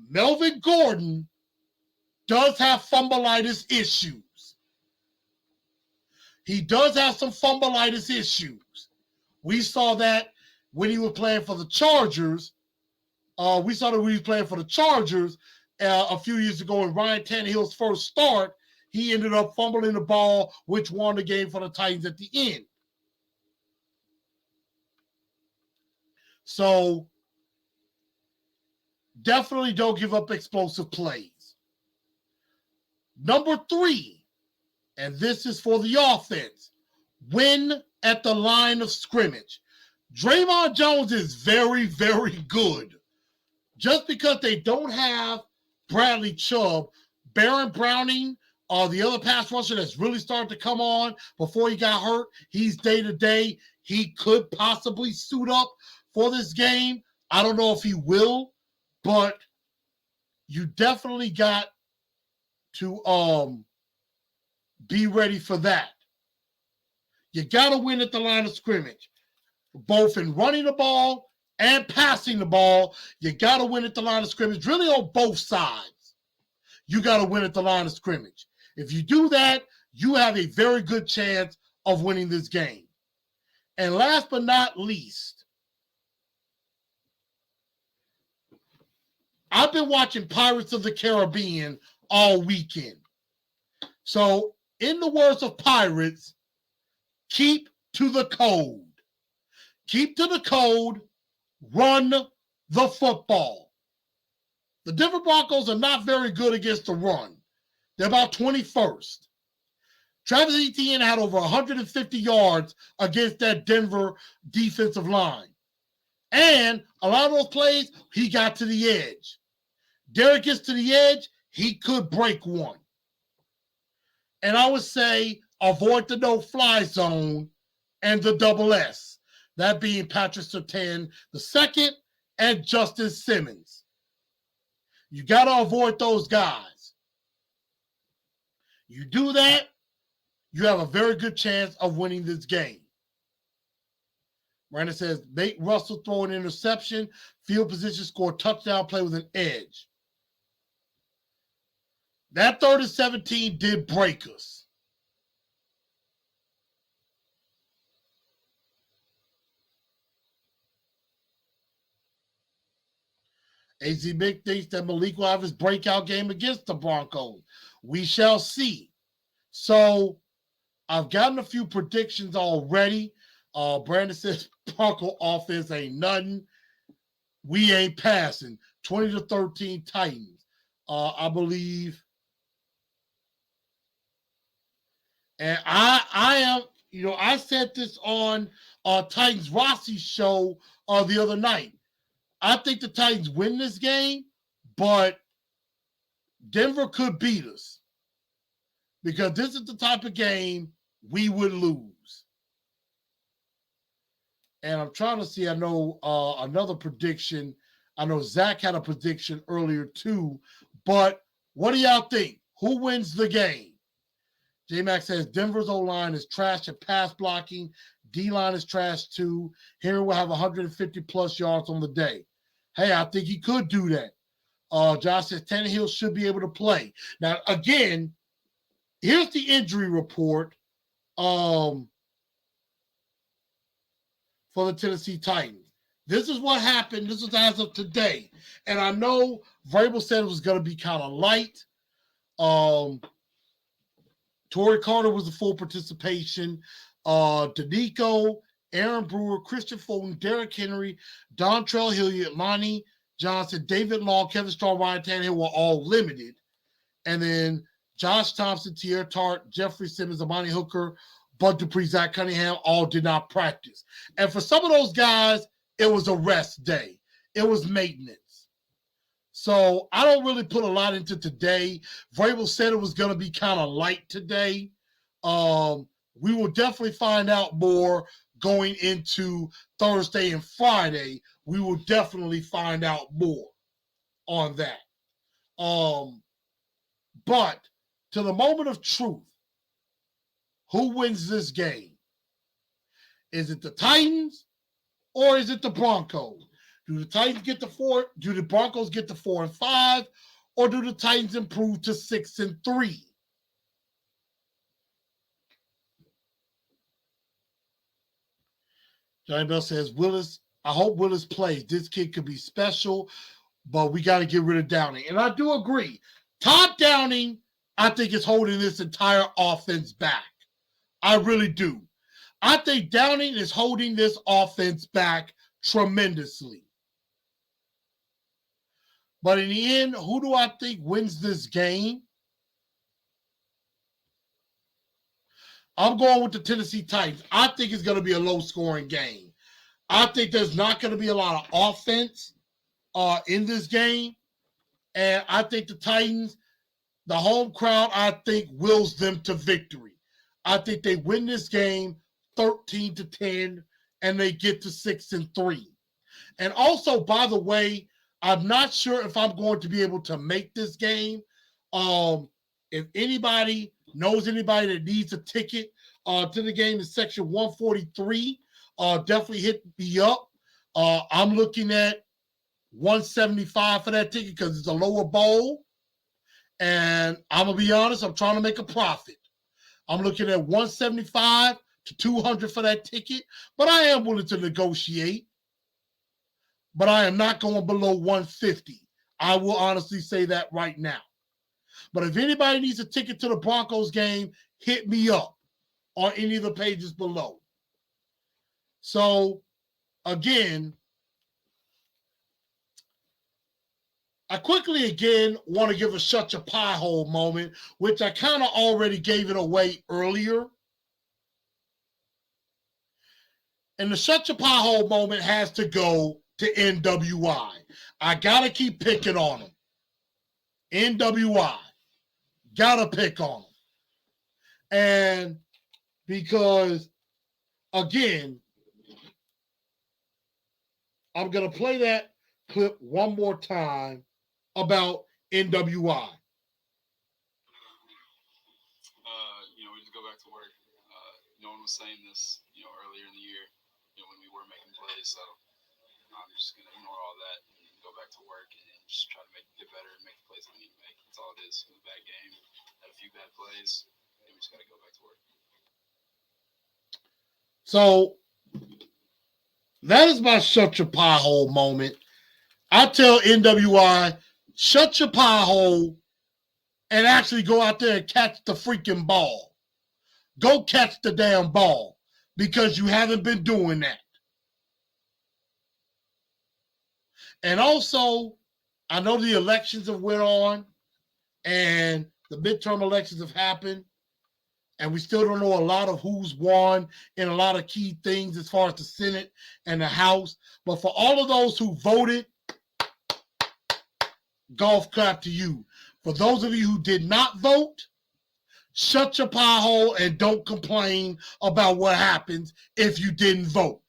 A: Melvin Gordon does have fumbleitis issues. He does have some fumbleitis issues. We saw that when he was playing for the Chargers. A few years ago in Ryan Tannehill's first start. He ended up fumbling the ball, which won the game for the Titans at the end. So definitely don't give up explosive plays. Number three, and this is for the offense, win at the line of scrimmage. Draymond Jones is very, very good. Just because they don't have Bradley Chubb, Baron Browning, the other pass rusher that's really started to come on before he got hurt, he's day-to-day. He could possibly suit up for this game. I don't know if he will, but you definitely got to be ready for that. You got to win at the line of scrimmage, both in running the ball and passing the ball. You got to win at the line of scrimmage, really on both sides. You got to win at the line of scrimmage. If you do that, you have a very good chance of winning this game. And last but not least, I've been watching Pirates of the Caribbean all weekend. So, in the words of Pirates, keep to the code. Keep to the code. Run the football. The Denver Broncos are not very good against the run. They're about 21st. Travis Etienne had over 150 yards against that Denver defensive line. And a lot of those plays, he got to the edge. Derek gets to the edge, he could break one. And I would say avoid the no-fly zone and the double S. That being Patrick Surtain II and Justin Simmons. You got to avoid those guys. You do that, you have a very good chance of winning this game. Brandon says, make Russell throw an interception, field position, score a touchdown, play with an edge. That 3rd and 17 did break us. AZ Big thinks that Malik will have his breakout game against the Broncos. We shall see. So I've gotten a few predictions already. Brandon says Bronco offense ain't nothing. We ain't passing. 20-13 Titans. I believe. And I am, I said this on Titans Rossi's show the other night. I think the Titans win this game, but Denver could beat us because this is the type of game we would lose. And I'm trying to see, I know another prediction. I know Zach had a prediction earlier too. But what do y'all think? Who wins the game? J-Mac says Denver's O-line is trash at pass blocking. D-line is trash too. Henry will have 150 plus yards on the day. Hey, I think he could do that. Josh says Tannehill should be able to play. Now, again, here's the injury report for the Tennessee Titans. This is what happened. This is as of today. And I know Vrabel said it was going to be kind of light. Torrey Carter was a full participation. Danico, Aaron Brewer, Christian Fulton, Derrick Henry, Dontrell Hilliard, Lonnie Johnson, David Long, Kevin Strong, Ryan Tannehill were all limited. And then Josh Thompson, Tierra Tart, Jeffrey Simmons, Amani Hooker, Bud Dupree, Zach Cunningham all did not practice. And for some of those guys, it was a rest day. It was maintenance. So I don't really put a lot into today. Vrabel said it was going to be kind of light today. We will definitely find out more going into Thursday and Friday. We will definitely find out more on that. But to the moment of truth, who wins this game? Is it the Titans or is it the Broncos? Do the Titans get to 4? Do the Broncos get to 4 and 5? Or do the Titans improve to 6 and 3? Johnny Bell says, Willis, I hope Willis plays. This kid could be special, but we got to get rid of Downing. And I do agree. Todd Downing, I think, is holding this entire offense back. I really do. I think Downing is holding this offense back tremendously. But in the end, who do I think wins this game? I'm going with the Tennessee Titans. I think it's going to be a low-scoring game. I think there's not going to be a lot of offense in this game. And I think the Titans, the home crowd, I think wills them to victory. I think they win this game 13-10, and they get to 6 and 3. And also, by the way, I'm not sure if I'm going to be able to make this game. If anybody knows anybody that needs a ticket to the game in section 143, definitely hit me up. I'm looking at $175 for that ticket because it's a lower bowl. And I'm going to be honest, I'm trying to make a profit. I'm looking at $175 to $200 for that ticket, but I am willing to negotiate. But I am not going below $150. I will honestly say that right now. But if anybody needs a ticket to the Broncos game, hit me up on any of the pages below. So, again, I quickly again want to give a shut your pie hole moment, which I kind of already gave it away earlier. And the shut your pie hole moment has to go to NWI. I got to keep picking on them. NWI. Got to pick on them. And because, again, I'm going to play that clip one more time about NWI.
C: We just go back to work. No one was saying this, earlier in the year, when we were making plays. So I'm just going to ignore all that and go back to work and just try to get better and make the plays I need to make. That's all it is. It was a bad game. Had a few bad plays. And we just got to go back to work.
A: So that is my shut your pie hole moment. I tell NWI, shut your pie hole and actually go out there and catch the freaking ball. Go catch the damn ball because you haven't been doing that. And also, I know the elections have went on and the midterm elections have happened. And we still don't know a lot of who's won in a lot of key things as far as the Senate and the House. But for all of those who voted, golf clap to you. For those of you who did not vote, shut your pie hole and don't complain about what happens if you didn't vote.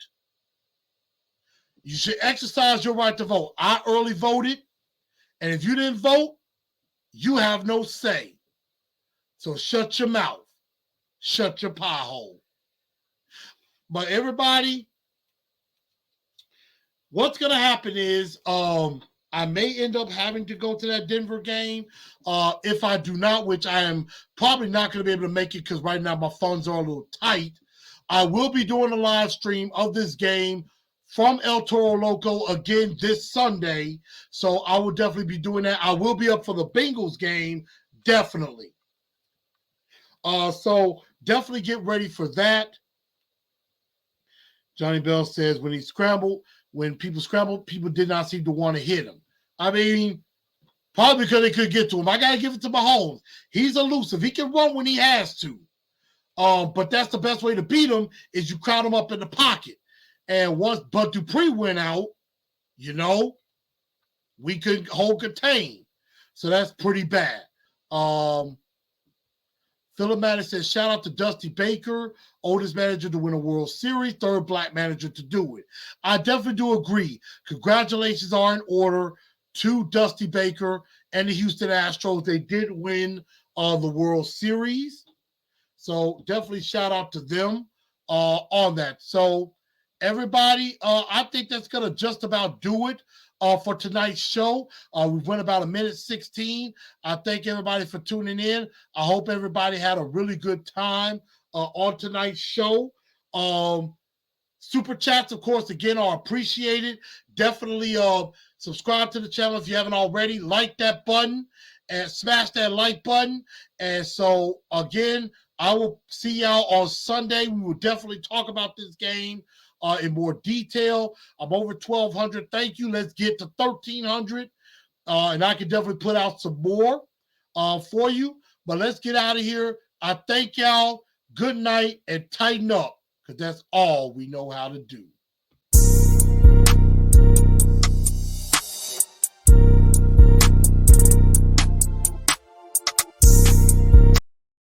A: You should exercise your right to vote. I early voted, and if you didn't vote, you have no say. So shut your mouth. Shut your pie hole. But everybody, what's going to happen is I may end up having to go to that Denver game. If I do not, which I am probably not going to be able to make it because right now my funds are a little tight, I will be doing a live stream of this game from El Toro Loco again this Sunday. So I will definitely be doing that. I will be up for the Bengals game, definitely. So definitely get ready for that. Johnny Bell says when people scrambled, people did not seem to want to hit him. I mean, probably because they couldn't get to him. I got to give it to Mahomes. He's elusive. He can run when he has to. But that's the best way to beat him is you crowd him up in the pocket. And once Bud Dupree went out, we could hold contain. So that's pretty bad. Philip Madden says, shout out to Dusty Baker, oldest manager to win a World Series, third black manager to do it. I definitely do agree. Congratulations are in order to Dusty Baker and the Houston Astros. They did win the World Series. So definitely shout out to them on that. So everybody, I think that's going to just about do it for tonight's show. We went about 1:16. I thank everybody for tuning in. I hope everybody had a really good time on tonight's show. Super chats, of course, again, are appreciated. Definitely subscribe to the channel if you haven't already. Like that button and smash that like button. And so, again, I will see y'all on Sunday. We will definitely talk about this game in more detail. I'm over 1,200. Thank you. Let's get to 1,300. And I can definitely put out some more for you. But let's get out of here. I thank y'all. Good night and tighten up because that's all we know how to do.